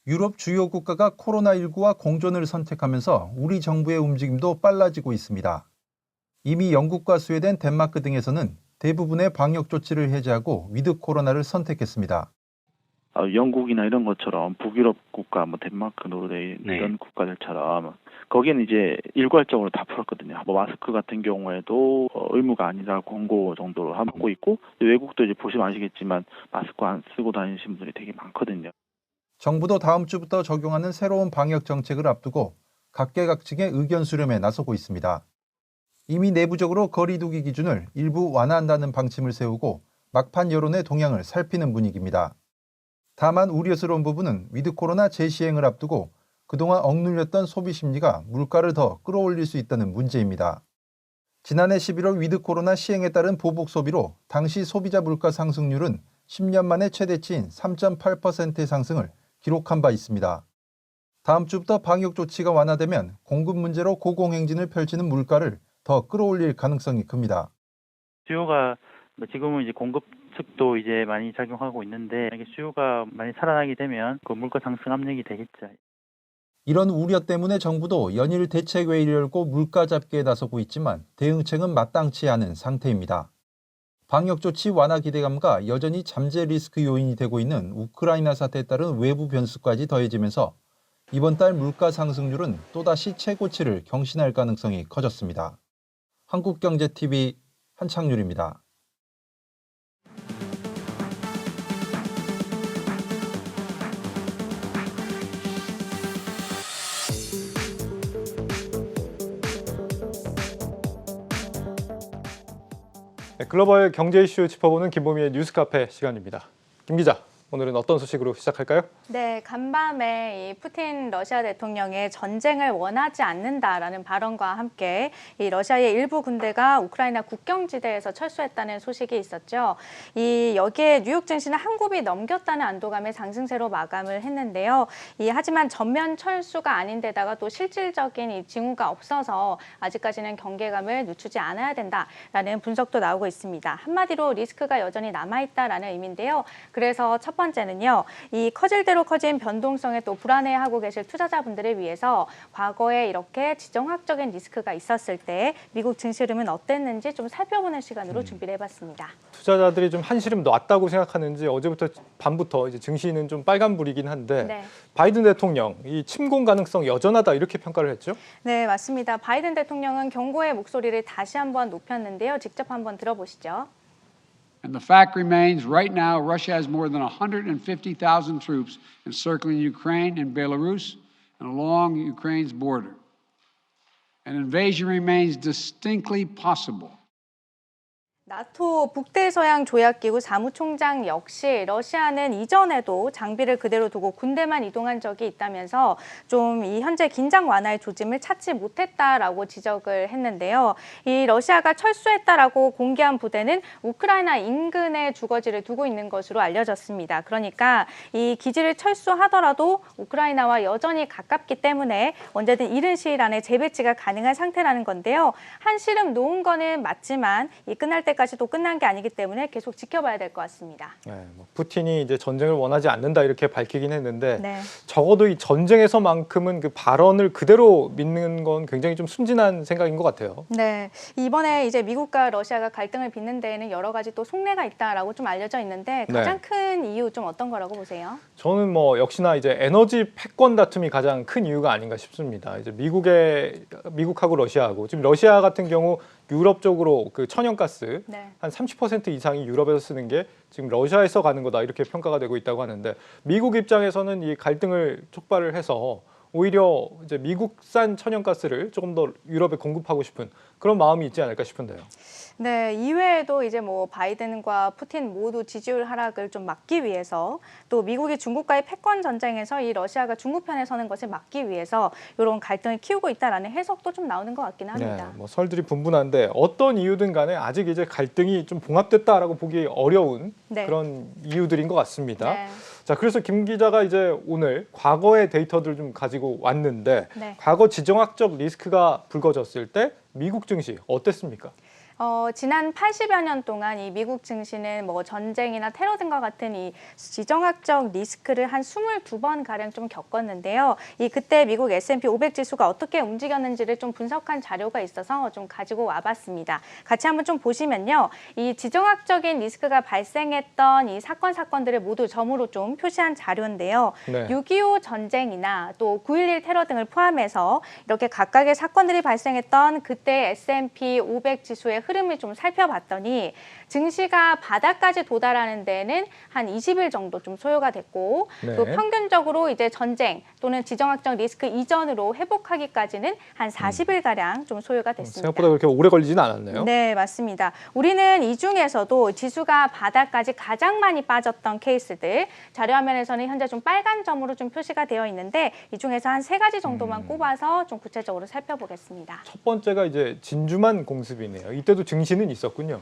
유럽 주요 국가가 코로나19와 공존을 선택하면서 우리 정부의 움직임도 빨라지고 있습니다. 이미 영국과 스웨덴, 덴마크 등에서는 대부분의 방역 조치를 해제하고 위드 코로나를 선택했습니다. 영국이나 이런 것처럼 북유럽 국가, 덴마크, 노르웨이 이런 국가들처럼 거기는 이제 일괄적으로 다 풀었거든요. 마스크 같은 경우에도 의무가 아니라 권고 정도로 하고 있고 외국도 이제 보시면 아시겠지만 마스크 안 쓰고 다니시는 분들이 되게 많거든요. 정부도 다음 주부터 적용하는 새로운 방역 정책을 앞두고 각계각층의 의견 수렴에 나서고 있습니다. 이미 내부적으로 거리두기 기준을 일부 완화한다는 방침을 세우고 막판 여론의 동향을 살피는 분위기입니다. 다만 우려스러운 부분은 위드 코로나 재시행을 앞두고 그동안 억눌렸던 소비 심리가 물가를 더 끌어올릴 수 있다는 문제입니다. 지난해 11월 위드 코로나 시행에 따른 보복 소비로 당시 소비자 물가 상승률은 10년 만에 최대치인 3.8%의 상승을 기록한 바 있습니다. 다음 주부터 방역 조치가 완화되면 공급 문제로 고공행진을 펼치는 물가를 더 끌어올릴 가능성이 큽니다. 수요가 지금은 이제 공급 측도 이제 많이 작용하고 있는데 수요가 많이 살아나게 되면 그 물가 상승 압력이 되겠죠. 이런 우려 때문에 정부도 연일 대책회의를 열고 물가 잡기에 나서고 있지만 대응책은 마땅치 않은 상태입니다. 방역조치 완화 기대감과 여전히 잠재 리스크 요인이 되고 있는 우크라이나 사태에 따른 외부 변수까지 더해지면서 이번 달 물가 상승률은 또다시 최고치를 경신할 가능성이 커졌습니다. 한국경제TV 한창률입니다. 네, 글로벌 경제 이슈 짚어보는 김보미의 뉴스카페 시간입니다. 김 기자, 오늘은 어떤 소식으로 시작할까요? 네, 간밤에 이 푸틴 러시아 대통령의 전쟁을 원하지 않는다라는 발언과 함께 이 러시아의 일부 군대가 우크라이나 국경지대에서 철수했다는 소식이 있었죠. 여기에 뉴욕 증시는 한 곱이 넘겼다는 안도감의 상승세로 마감을 했는데요. 하지만 전면 철수가 아닌데다가 또 실질적인 이 징후가 없어서 아직까지는 경계감을 늦추지 않아야 된다라는 분석도 나오고 있습니다. 한마디로 리스크가 여전히 남아있다라는 의미인데요. 그래서 첫 번째는요, 이 커질 대로 커진 변동성에 또 불안해하고 계실 투자자분들을 위해서 과거에 이렇게 지정학적인 리스크가 있었을 때 미국 증시 흐름은 어땠는지 좀 살펴보는 시간으로 준비를 해봤습니다. 투자자들이 좀 한시름 놨다고 생각하는지 어제부터 밤부터 이제 증시는 좀 빨간불이긴 한데 네. 바이든 대통령 이 침공 가능성 여전하다 이렇게 평가를 했죠? 네, 맞습니다. 바이든 대통령은 경고의 목소리를 다시 한번 높였는데요. 직접 한번 들어보시죠. And the fact remains, right now, Russia has more than 150,000 troops encircling Ukraine and Belarus and along Ukraine's border. An invasion remains distinctly possible. 나토 북대서양 조약기구 사무총장 역시 러시아는 이전에도 장비를 그대로 두고 군대만 이동한 적이 있다면서 좀 이 현재 긴장 완화의 조짐을 찾지 못했다라고 지적을 했는데요. 이 러시아가 철수했다라고 공개한 부대는 우크라이나 인근에 주거지를 두고 있는 것으로 알려졌습니다. 그러니까 이 기지를 철수하더라도 우크라이나와 여전히 가깝기 때문에 언제든 이른 시일 안에 재배치가 가능한 상태라는 건데요. 한시름 놓은 거는 맞지만 이 끝날 때까지도 끝난 게 아니기 때문에 계속 지켜봐야 될 것 같습니다. 네, 푸틴이 이제 전쟁을 원하지 않는다 이렇게 밝히긴 했는데 네. 적어도 이 전쟁에서만큼은 그 발언을 그대로 믿는 건 굉장히 좀 순진한 생각인 것 같아요. 네, 이번에 이제 미국과 러시아가 갈등을 빚는 데에는 여러 가지 또 속내가 있다라고 좀 알려져 있는데 가장 큰 이유 좀 어떤 거라고 보세요? 저는 뭐 역시나 이제 에너지 패권 다툼이 가장 큰 이유가 아닌가 싶습니다. 이제 미국하고 러시아하고 지금 러시아 같은 경우 유럽 쪽으로 그 천연가스 한 30% 이상이 유럽에서 쓰는 게 지금 러시아에서 가는 거다 이렇게 평가가 되고 있다고 하는데 미국 입장에서는 이 갈등을 촉발을 해서 오히려 이제 미국산 천연가스를 조금 더 유럽에 공급하고 싶은 그런 마음이 있지 않을까 싶은데요. 네, 이외에도 이제 뭐 바이든과 푸틴 모두 지지율 하락을 좀 막기 위해서 또 미국이 중국과의 패권 전쟁에서 이 러시아가 중국 편에 서는 것을 막기 위해서 이런 갈등을 키우고 있다라는 해석도 좀 나오는 것 같긴 합니다. 네, 뭐 설들이 분분한데 어떤 이유든 간에 아직 이제 갈등이 좀 봉합됐다라고 보기 어려운 그런 이유들인 것 같습니다. 네. 자, 그래서 김 기자가 이제 오늘 과거의 데이터들 좀 가지고 왔는데 과거 지정학적 리스크가 불거졌을 때 미국 증시 어땠습니까? 지난 80여 년 동안 이 미국 증시는 뭐 전쟁이나 테러 등과 같은 이 지정학적 리스크를 한 22번 가량 좀 겪었는데요. 그때 미국 S&P 500 지수가 어떻게 움직였는지를 좀 분석한 자료가 있어서 좀 가지고 와봤습니다. 같이 한번 좀 보시면요. 이 지정학적인 리스크가 발생했던 이 사건들을 모두 점으로 좀 표시한 자료인데요. 6.25 전쟁이나 또 9.11 테러 등을 포함해서 이렇게 각각의 사건들이 발생했던 그때 S&P 500 지수의 흐름을 좀 살펴봤더니 증시가 바닥까지 도달하는 데는 한 20일 정도 좀 소요가 됐고 또 평균적으로 이제 전쟁 또는 지정학적 리스크 이전으로 회복하기까지는 한 40일 가량 좀 소요가 됐습니다. 생각보다 그렇게 오래 걸리지는 않았네요. 네, 맞습니다. 우리는 이 중에서도 지수가 바닥까지 가장 많이 빠졌던 케이스들 자료화면에서는 현재 좀 빨간 점으로 좀 표시가 되어 있는데 이 중에서 한 3가지 정도만 꼽아서 좀 구체적으로 살펴보겠습니다. 첫 번째가 이제 진주만 공습이네요. 이때도 증시는 있었군요.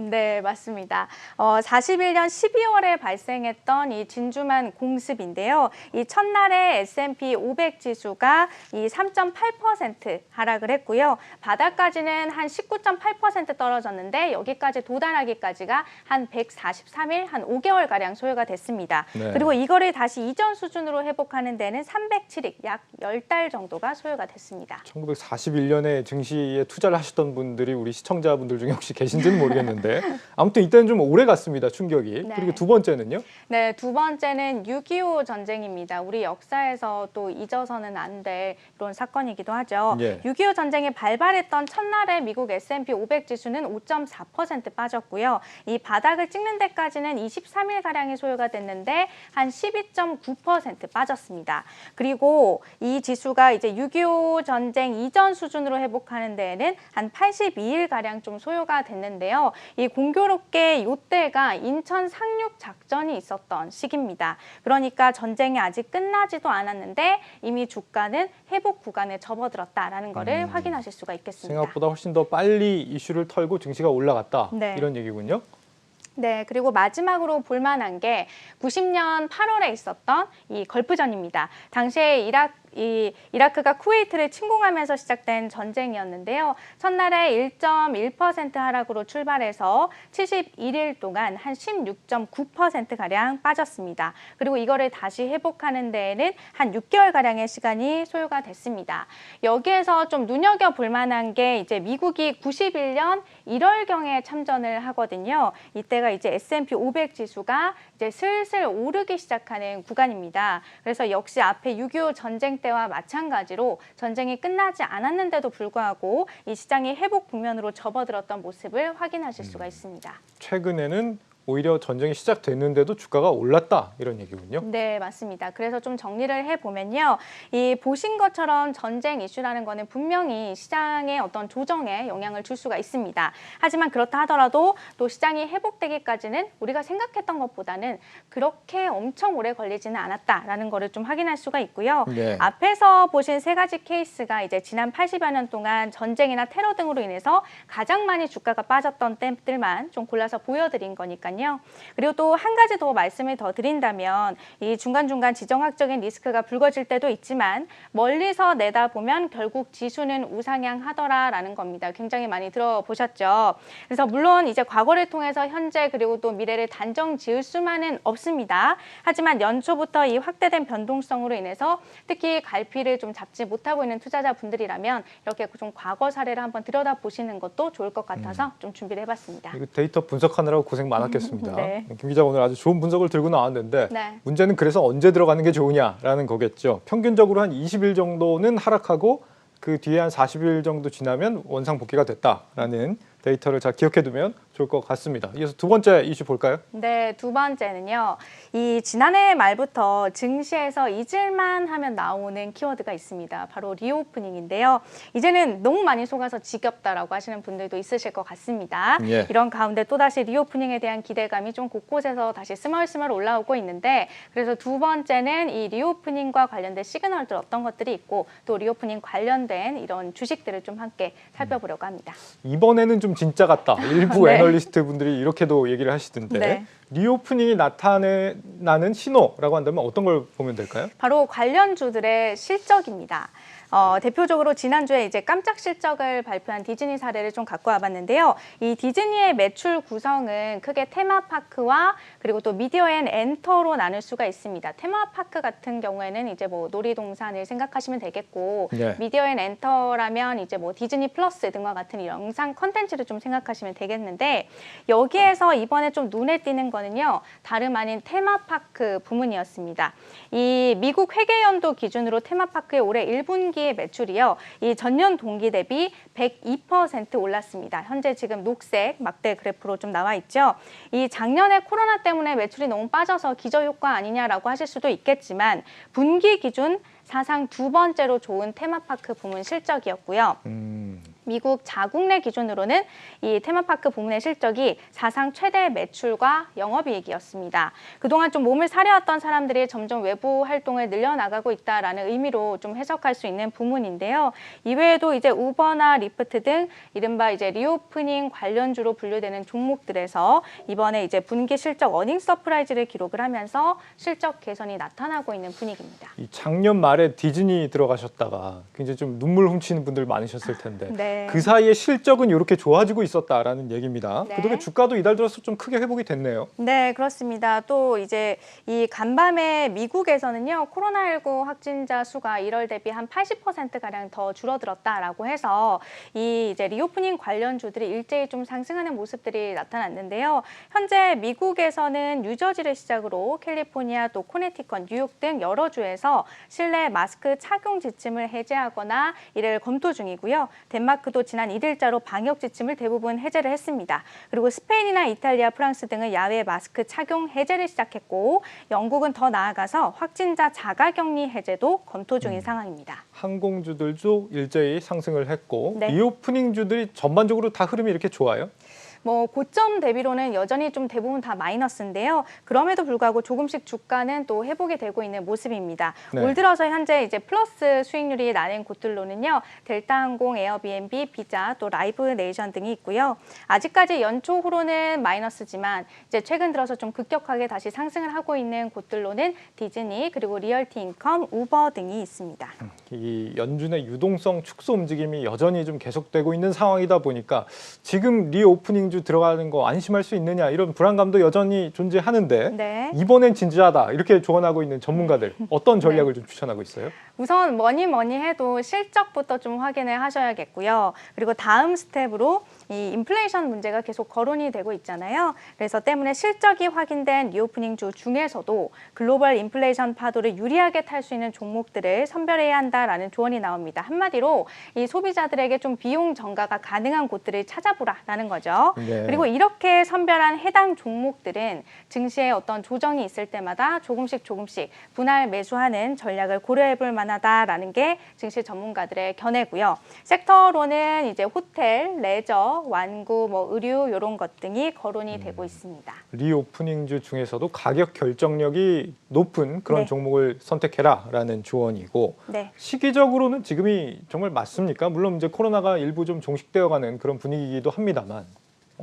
네, 네, 맞습니다. 41년 12월에 발생했던 이 진주만 공습인데요. 이 첫날에 S&P 500 지수가 이 3.8% 하락을 했고요. 바닥까지는 한 19.8% 떨어졌는데 여기까지 도달하기까지가 한 143일, 한 5개월가량 소요가 됐습니다. 네. 그리고 이거를 다시 이전 수준으로 회복하는 데는 307일, 약 10달 정도가 소요가 됐습니다. 1941년에 증시에 투자를 하셨던 분들이 우리 시청자분들 중에 혹시 계신지는 모르겠는데 아무튼 이때는 좀 오래 갔습니다, 충격이. 네. 그리고 두 번째는요? 네, 두 번째는 6.25 전쟁입니다. 우리 역사에서 또 잊어서는 안 될 이런 사건이기도 하죠. 예. 6.25 전쟁이 발발했던 첫날에 미국 S&P 500 지수는 5.4% 빠졌고요. 이 바닥을 찍는 데까지는 23일가량이 소요가 됐는데 한 12.9% 빠졌습니다. 그리고 이 지수가 이제 6.25 전쟁 이전 수준으로 회복하는 데에는 한 82일가량 좀 소요가 됐는데요. 이 공교롭게 이때가 인천 상륙 작전이 있었던 시기입니다. 그러니까 전쟁이 아직 끝나지도 않았는데 이미 주가는 회복 구간에 접어들었다라는 거를 확인하실 수가 있겠습니다. 생각보다 훨씬 더 빨리 이슈를 털고 증시가 올라갔다. 네. 이런 얘기군요. 네, 그리고 마지막으로 볼만한 게 90년 8월에 있었던 이 걸프전입니다. 당시에 이라크가 쿠웨이트를 침공하면서 시작된 전쟁이었는데요. 첫날에 1.1% 하락으로 출발해서 71일 동안 한 16.9%가량 빠졌습니다. 그리고 이거를 다시 회복하는 데에는 한 6개월가량의 시간이 소요가 됐습니다. 여기에서 좀 눈여겨볼 만한 게 이제 미국이 91년 1월경에 참전을 하거든요. 이때가 이제 S&P 500 지수가 이제 슬슬 오르기 시작하는 구간입니다. 그래서 역시 앞에 6.25 전쟁 때와 마찬가지로 전쟁이 끝나지 않았는데도 불구하고 이 시장이 회복 국면으로 접어들었던 모습을 확인하실 수가 있습니다. 최근에는 오히려 전쟁이 시작됐는데도 주가가 올랐다 이런 얘기군요. 네, 맞습니다. 그래서 좀 정리를 해보면요. 이 보신 것처럼 전쟁 이슈라는 거는 분명히 시장의 어떤 조정에 영향을 줄 수가 있습니다. 하지만 그렇다 하더라도 또 시장이 회복되기까지는 우리가 생각했던 것보다는 그렇게 엄청 오래 걸리지는 않았다라는 거를 좀 확인할 수가 있고요. 네. 앞에서 보신 세 가지 케이스가 이제 지난 80여 년 동안 전쟁이나 테러 등으로 인해서 가장 많이 주가가 빠졌던 때들만 좀 골라서 보여드린 거니까요. 그리고 또 한 가지 더 말씀을 더 드린다면 이 중간중간 지정학적인 리스크가 불거질 때도 있지만 멀리서 내다보면 결국 지수는 우상향하더라라는 겁니다. 굉장히 많이 들어보셨죠. 그래서 물론 이제 과거를 통해서 현재 그리고 또 미래를 단정 지을 수만은 없습니다. 하지만 연초부터 이 확대된 변동성으로 인해서 특히 갈피를 좀 잡지 못하고 있는 투자자분들이라면 이렇게 좀 과거 사례를 한번 들여다보시는 것도 좋을 것 같아서 좀 준비를 해봤습니다. 이거 데이터 분석하느라고 고생 많았겠습니다. 네. 김 기자 오늘 아주 좋은 분석을 들고 나왔는데 네. 문제는 그래서 언제 들어가는 게 좋으냐라는 거겠죠. 평균적으로 한 20일 정도는 하락하고 그 뒤에 한 40일 정도 지나면 원상 복귀가 됐다라는 데이터를 잘 기억해두면 좋을 것 같습니다. 이어서 두 번째 이슈 볼까요? 네, 두 번째는요. 이 지난해 말부터 증시에서 잊을만 하면 나오는 키워드가 있습니다. 바로 리오프닝인데요. 이제는 너무 많이 속아서 지겹다라고 하시는 분들도 있으실 것 같습니다. 예. 이런 가운데 또다시 리오프닝에 대한 기대감이 좀 곳곳에서 다시 스멀스멀 올라오고 있는데 그래서 두 번째는 이 리오프닝과 관련된 시그널들 어떤 것들이 있고 또 리오프닝 관련된 이런 주식들을 좀 함께 살펴보려고 합니다. 이번에는 좀 진짜 같다. 일부 네. 애널리스트 분들이 이렇게도 얘기를 하시던데 네. 리오프닝이 나타나는 신호라고 한다면 어떤 걸 보면 될까요? 바로 관련주들의 실적입니다. 대표적으로 지난주에 이제 깜짝 실적을 발표한 디즈니 사례를 좀 갖고 와봤는데요. 이 디즈니의 매출 구성은 크게 테마파크와 그리고 또 미디어 앤 엔터로 나눌 수가 있습니다. 테마파크 같은 경우에는 이제 뭐 놀이동산을 생각하시면 되겠고 네. 미디어 앤 엔터라면 이제 뭐 디즈니 플러스 등과 같은 영상 콘텐츠를 좀 생각하시면 되겠는데 여기에서 이번에 좀 눈에 띄는 거는요. 다름 아닌 테마파크 부문이었습니다. 이 미국 회계연도 기준으로 테마파크의 올해 1분기 매출이요. 이 전년 동기 대비 102% 올랐습니다. 현재 지금 녹색 막대 그래프로 좀 나와 있죠. 이 작년에 코로나 때문에 매출이 너무 빠져서 기저효과 아니냐라고 하실 수도 있겠지만 분기 기준 사상 두 번째로 좋은 테마파크 부문 실적이었고요. 미국 자국내 기준으로는 이 테마파크 부문의 실적이 사상 최대 매출과 영업이익이었습니다. 그동안 좀 몸을 사려왔던 사람들이 점점 외부 활동을 늘려나가고 있다라는 의미로 좀 해석할 수 있는 부문인데요. 이외에도 이제 우버나 리프트 등 이른바 이제 리오프닝 관련주로 분류되는 종목들에서 이번에 이제 분기 실적 어닝 서프라이즈를 기록을 하면서 실적 개선이 나타나고 있는 분위기입니다. 이 작년 말에 디즈니 들어가셨다가 굉장히 좀 눈물 훔치는 분들 많으셨을 텐데 네. 그 사이에 실적은 이렇게 좋아지고 있었다라는 얘기입니다. 네. 그동안 주가도 이달 들어서 좀 크게 회복이 됐네요. 네, 그렇습니다. 또 이제 이 간밤에 미국에서는요, 코로나19 확진자 수가 1월 대비 한 80%가량 더 줄어들었다라고 해서 이 이제 리오프닝 관련주들이 일제히 좀 상승하는 모습들이 나타났는데요. 현재 미국에서는 뉴저지를 시작으로 캘리포니아 또 코네티컷, 뉴욕 등 여러 주에서 실내 마스크 착용 지침을 해제하거나 이를 검토 중이고요. 덴마크도 지난 1일자로 방역 지침을 대부분 해제를 했습니다. 그리고 스페인이나 이탈리아, 프랑스 등은 야외 마스크 착용 해제를 시작했고 영국은 더 나아가서 확진자 자가격리 해제도 검토 중인 상황입니다. 항공주들도 일제히 상승을 했고 네. 리오프닝주들이 전반적으로 다 흐름이 이렇게 좋아요? 뭐 고점 대비로는 여전히 좀 대부분 다 마이너스인데요. 그럼에도 불구하고 조금씩 주가는 또 회복이 되고 있는 모습입니다. 네. 올 들어서 현재 이제 플러스 수익률이 나는 곳들로는요. 델타항공, 에어비앤비, 비자, 또 라이브 네이션 등이 있고요. 아직까지 연초후로는 마이너스지만 이제 최근 들어서 좀 급격하게 다시 상승을 하고 있는 곳들로는 디즈니, 그리고 리얼티인컴, 우버 등이 있습니다. 이 연준의 유동성 축소 움직임이 여전히 좀 계속되고 있는 상황이다 보니까 지금 리오프닝 주 들어가는 거 안심할 수 있느냐 이런 불안감도 여전히 존재하는데 네. 이번엔 진지하다 이렇게 조언하고 있는 전문가들 어떤 전략을 좀 추천하고 있어요? 우선 뭐니 해도 실적부터 좀 확인을 하셔야겠고요. 그리고 다음 스텝으로 이 인플레이션 문제가 계속 거론이 되고 있잖아요. 그래서 때문에 실적이 확인된 리오프닝주 중에서도 글로벌 인플레이션 파도를 유리하게 탈 수 있는 종목들을 선별해야 한다라는 조언이 나옵니다. 한마디로 이 소비자들에게 좀 비용 전가가 가능한 곳들을 찾아보라라는 거죠. 네. 그리고 이렇게 선별한 해당 종목들은 증시에 어떤 조정이 있을 때마다 조금씩 분할 매수하는 전략을 고려해 볼 만하다라는 게 증시 전문가들의 견해고요. 섹터로는 이제 호텔, 레저, 완구, 뭐 의류 이런 것 등이 거론이 되고 있습니다. 리오프닝주 중에서도 가격 결정력이 높은 그런 네. 종목을 선택해라라는 조언이고 네. 시기적으로는 지금이 정말 맞습니까? 물론 이제 코로나가 일부 좀 종식되어가는 그런 분위기이기도 합니다만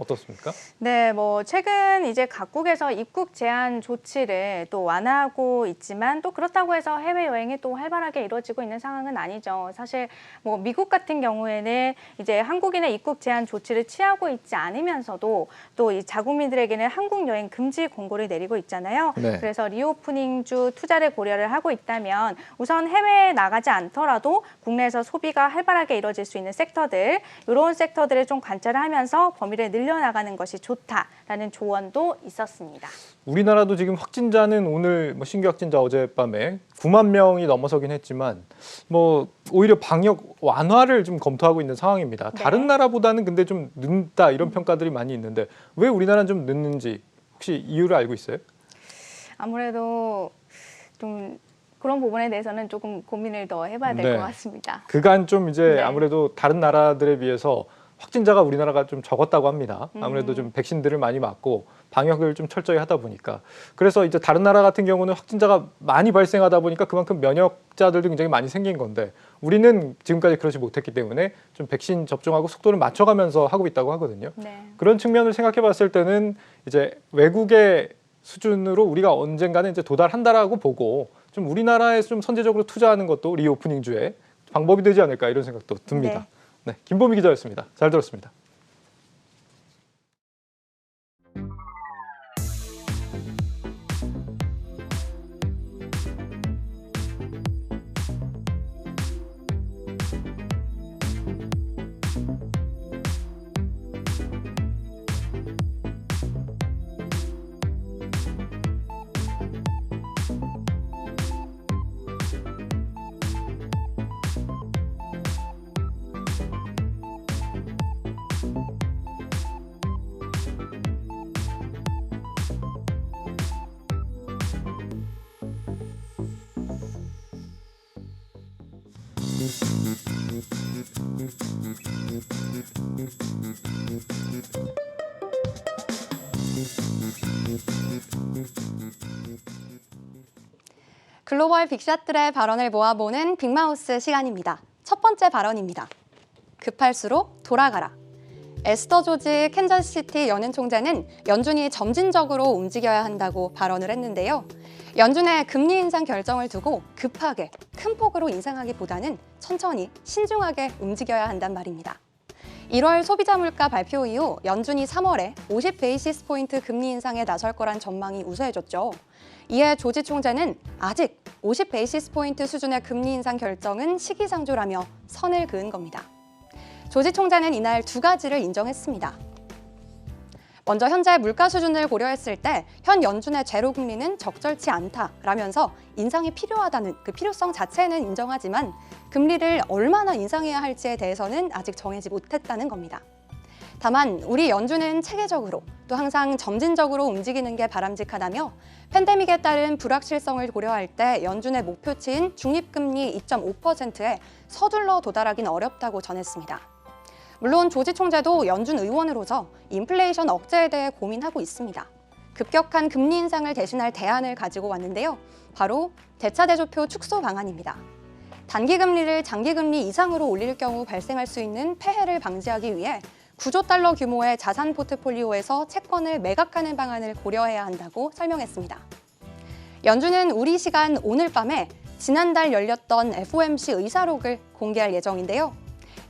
어떻습니까? 네, 뭐 최근 이제 각국에서 입국 제한 조치를 또 완화하고 있지만 또 그렇다고 해서 해외 여행이 또 활발하게 이루어지고 있는 상황은 아니죠. 사실 뭐 미국 같은 경우에는 이제 한국인의 입국 제한 조치를 취하고 있지 않으면서도 또 이 자국민들에게는 한국 여행 금지 공고를 내리고 있잖아요. 네. 그래서 리오프닝주 투자를 고려를 하고 있다면 우선 해외에 나가지 않더라도 국내에서 소비가 활발하게 이루어질 수 있는 섹터들, 이런 섹터들을 좀 관찰을 하면서 범위를 늘려나가는 것이 좋다라는 조언도 있었습니다. 우리나라도 지금 확진자는 오늘 뭐 신규 확진자 어젯밤에 9만 명이 넘어서긴 했지만 뭐 오히려 방역 완화를 좀 검토하고 있는 상황입니다. 네. 다른 나라보다는 근데 좀 늦다 이런 평가들이 많이 있는데 왜 우리나라는 좀 늦는지 혹시 이유를 알고 있어요? 아무래도 좀 그런 부분에 대해서는 조금 고민을 더 해봐야 될 것 같습니다. 그간 좀 이제 네. 아무래도 다른 나라들에 비해서 확진자가 우리나라가 좀 적었다고 합니다. 아무래도 좀 백신들을 많이 맞고 방역을 좀 철저히 하다 보니까. 그래서 이제 다른 나라 같은 경우는 확진자가 많이 발생하다 보니까 그만큼 면역자들도 굉장히 많이 생긴 건데 우리는 지금까지 그러지 못했기 때문에 좀 백신 접종하고 속도를 맞춰가면서 하고 있다고 하거든요. 네. 그런 측면을 생각해 봤을 때는 이제 외국의 수준으로 우리가 언젠가는 이제 도달한다라고 보고 좀 우리나라에 좀 선제적으로 투자하는 것도 리오프닝주의 방법이 되지 않을까 이런 생각도 듭니다. 네, 김보미 기자였습니다. 잘 들었습니다. 글로벌 빅샷들의 발언을 모아보는 빅마우스 시간입니다. 첫 번째 발언입니다. 급할수록 돌아가라. 에스더 조지 캔자스시티 연은 총재는 연준이 점진적으로 움직여야 한다고 발언을 했는데요. 연준의 금리 인상 결정을 두고 급하게 큰 폭으로 인상하기보다는 천천히 신중하게 움직여야 한단 말입니다. 1월 소비자 물가 발표 이후 연준이 3월에 50베이시스 포인트 금리 인상에 나설 거란 전망이 우세해졌죠. 이에 조지 총재는 아직 50베이시스 포인트 수준의 금리 인상 결정은 시기상조라며 선을 그은 겁니다. 조지 총재는 이날 두 가지를 인정했습니다. 먼저 현재 물가 수준을 고려했을 때 현 연준의 제로 금리는 적절치 않다라면서 인상이 필요하다는 그 필요성 자체는 인정하지만 금리를 얼마나 인상해야 할지에 대해서는 아직 정하지 못했다는 겁니다. 다만 우리 연준은 체계적으로 또 항상 점진적으로 움직이는 게 바람직하다며 팬데믹에 따른 불확실성을 고려할 때 연준의 목표치인 중립금리 2.5%에 서둘러 도달하기는 어렵다고 전했습니다. 물론 조지 총재도 연준 의원으로서 인플레이션 억제에 대해 고민하고 있습니다. 급격한 금리 인상을 대신할 대안을 가지고 왔는데요. 바로 대차대조표 축소 방안입니다. 단기금리를 장기금리 이상으로 올릴 경우 발생할 수 있는 폐해를 방지하기 위해 9조 달러 규모의 자산 포트폴리오에서 채권을 매각하는 방안을 고려해야 한다고 설명했습니다. 연준은 우리 시간 오늘 밤에 지난달 열렸던 FOMC 의사록을 공개할 예정인데요.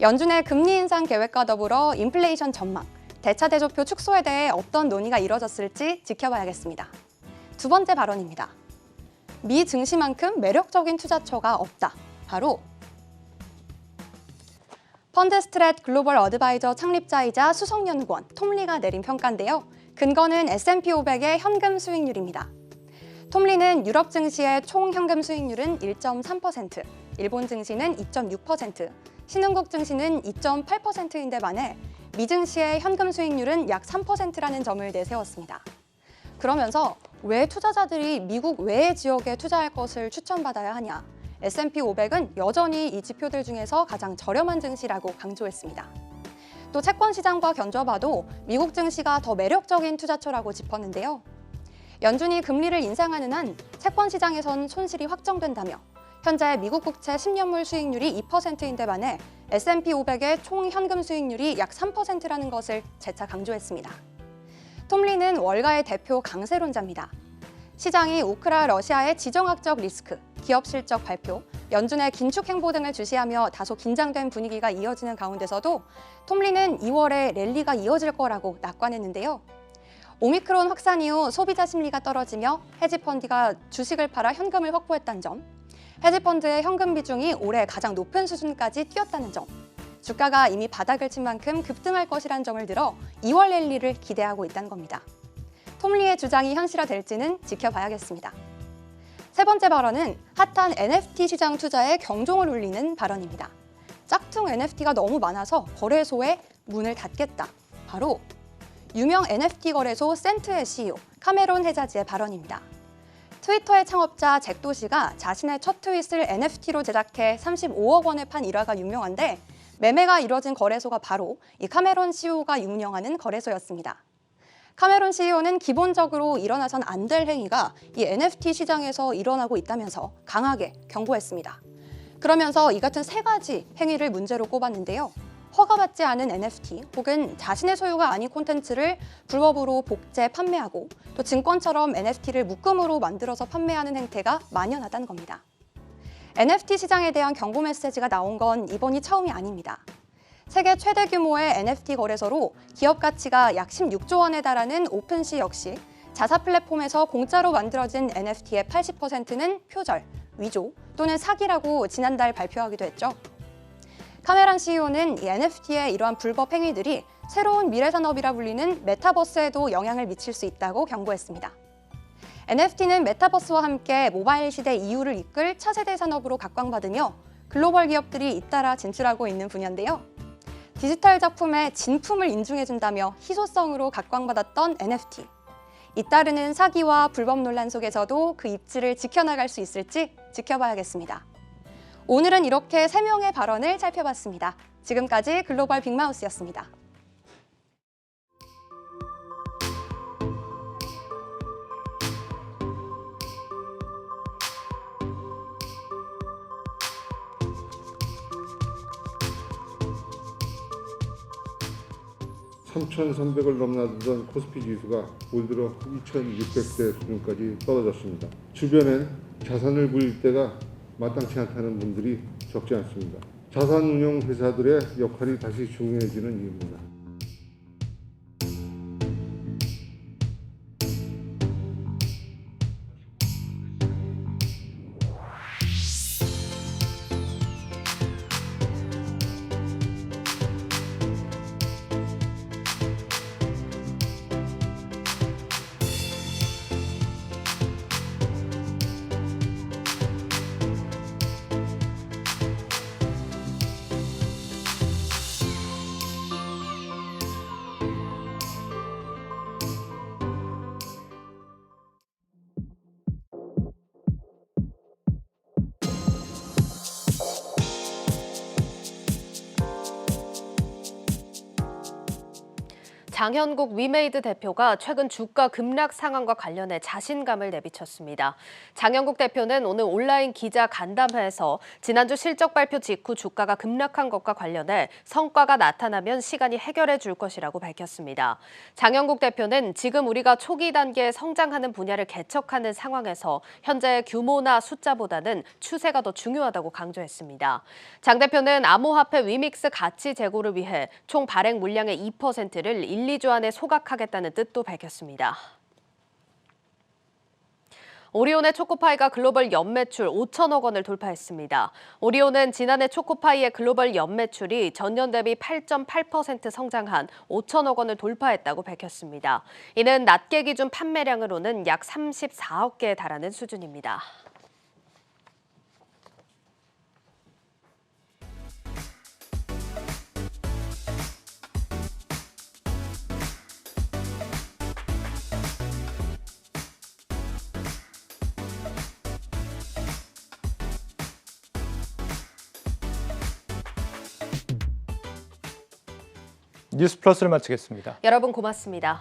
연준의 금리 인상 계획과 더불어 인플레이션 전망, 대차대조표 축소에 대해 어떤 논의가 이뤄졌을지 지켜봐야겠습니다. 두 번째 발언입니다. 미 증시만큼 매력적인 투자처가 없다. 바로 펀드스트랩 글로벌 어드바이저 창립자이자 수석연구원 톰리가 내린 평가인데요. 근거는 S&P 500의 현금 수익률입니다. 톰리는 유럽 증시의 총 현금 수익률은 1.3%, 일본 증시는 2.6%, 신흥국 증시는 2.8%인데 반해 미 증시의 현금 수익률은 약 3%라는 점을 내세웠습니다. 그러면서 왜 투자자들이 미국 외의 지역에 투자할 것을 추천받아야 하냐? S&P 500은 여전히 이 지표들 중에서 가장 저렴한 증시라고 강조했습니다. 또 채권 시장과 견줘봐도 미국 증시가 더 매력적인 투자처라고 짚었는데요. 연준이 금리를 인상하는 한 채권 시장에선 손실이 확정된다며 현재 미국 국채 10년물 수익률이 2%인데 반해 S&P 500의 총 현금 수익률이 약 3%라는 것을 재차 강조했습니다. 톰리는 월가의 대표 강세론자입니다. 시장이 우크라 러시아의 지정학적 리스크, 기업 실적 발표, 연준의 긴축 행보 등을 주시하며 다소 긴장된 분위기가 이어지는 가운데서도 톰리는 2월에 랠리가 이어질 거라고 낙관했는데요. 오미크론 확산 이후 소비자 심리가 떨어지며 헤지펀드가 주식을 팔아 현금을 확보했다는 점, 헤지펀드의 현금 비중이 올해 가장 높은 수준까지 뛰었다는 점, 주가가 이미 바닥을 친 만큼 급등할 것이란 점을 들어 2월 랠리를 기대하고 있다는 겁니다. 톰리의 주장이 현실화될지는 지켜봐야겠습니다. 세 번째 발언은 핫한 NFT 시장 투자에 경종을 울리는 발언입니다. 짝퉁 NFT가 너무 많아서 거래소에 문을 닫겠다. 바로 유명 NFT 거래소 센트의 CEO 카메론 헤자지의 발언입니다. 트위터의 창업자 잭 도시가 자신의 첫 트윗을 NFT로 제작해 35억 원에 판 일화가 유명한데 매매가 이뤄진 거래소가 바로 이 카메론 CEO가 운영하는 거래소였습니다. 카메론 CEO는 기본적으로 일어나선 안 될 행위가 이 NFT 시장에서 일어나고 있다면서 강하게 경고했습니다. 그러면서 이 같은 세 가지 행위를 문제로 꼽았는데요. 허가받지 않은 NFT 혹은 자신의 소유가 아닌 콘텐츠를 불법으로 복제, 판매하고 또 증권처럼 NFT를 묶음으로 만들어서 판매하는 행태가 만연하다는 겁니다. NFT 시장에 대한 경고 메시지가 나온 건 이번이 처음이 아닙니다. 세계 최대 규모의 NFT 거래소로 기업 가치가 약 16조 원에 달하는 오픈시 역시 자사 플랫폼에서 공짜로 만들어진 NFT의 80%는 표절, 위조 또는 사기라고 지난달 발표하기도 했죠. 카메론 CEO는 이 NFT의 이러한 불법 행위들이 새로운 미래 산업이라 불리는 메타버스에도 영향을 미칠 수 있다고 경고했습니다. NFT는 메타버스와 함께 모바일 시대 이후를 이끌 차세대 산업으로 각광받으며 글로벌 기업들이 잇따라 진출하고 있는 분야인데요. 디지털 작품의 진품을 인증해준다며 희소성으로 각광받았던 NFT. 잇따르는 사기와 불법 논란 속에서도 그 입지를 지켜나갈 수 있을지 지켜봐야겠습니다. 오늘은 이렇게 3명의 발언을 살펴봤습니다. 지금까지 글로벌 빅마우스였습니다. (3,300을) 넘나들던 코스피 지수가 올 들어 2,600대 수준까지 떨어졌습니다. 주변엔 자산을 불릴 때가 마땅치 않다는 분들이 적지 않습니다. 자산운용 회사들의 역할이 다시 중요해지는 이유입니다. 장현국 위메이드 대표가 최근 주가 급락 상황과 관련해 자신감을 내비쳤습니다. 장현국 대표는 오늘 온라인 기자 간담회에서 지난주 실적 발표 직후 주가가 급락한 것과 관련해 성과가 나타나면 시간이 해결해 줄 것이라고 밝혔습니다. 장현국 대표는 지금 우리가 초기 단계에 성장하는 분야를 개척하는 상황에서 현재의 규모나 숫자보다는 추세가 더 중요하다고 강조했습니다. 장 대표는 암호화폐 위믹스 가치 제고를 위해 총 발행 물량의 2%를 2주 안에 소각하겠다는 뜻도 밝혔습니다. 오리온의 초코파이가 글로벌 연매출 5천억 원을 돌파했습니다. 오리온은 지난해 초코파이의 글로벌 연매출이 전년 대비 8.8% 성장한 5천억 원을 돌파했다고 밝혔습니다. 이는 낱개 기준 판매량으로는 약 34억 개에 달하는 수준입니다. 뉴스 플러스를 마치겠습니다. 여러분 고맙습니다.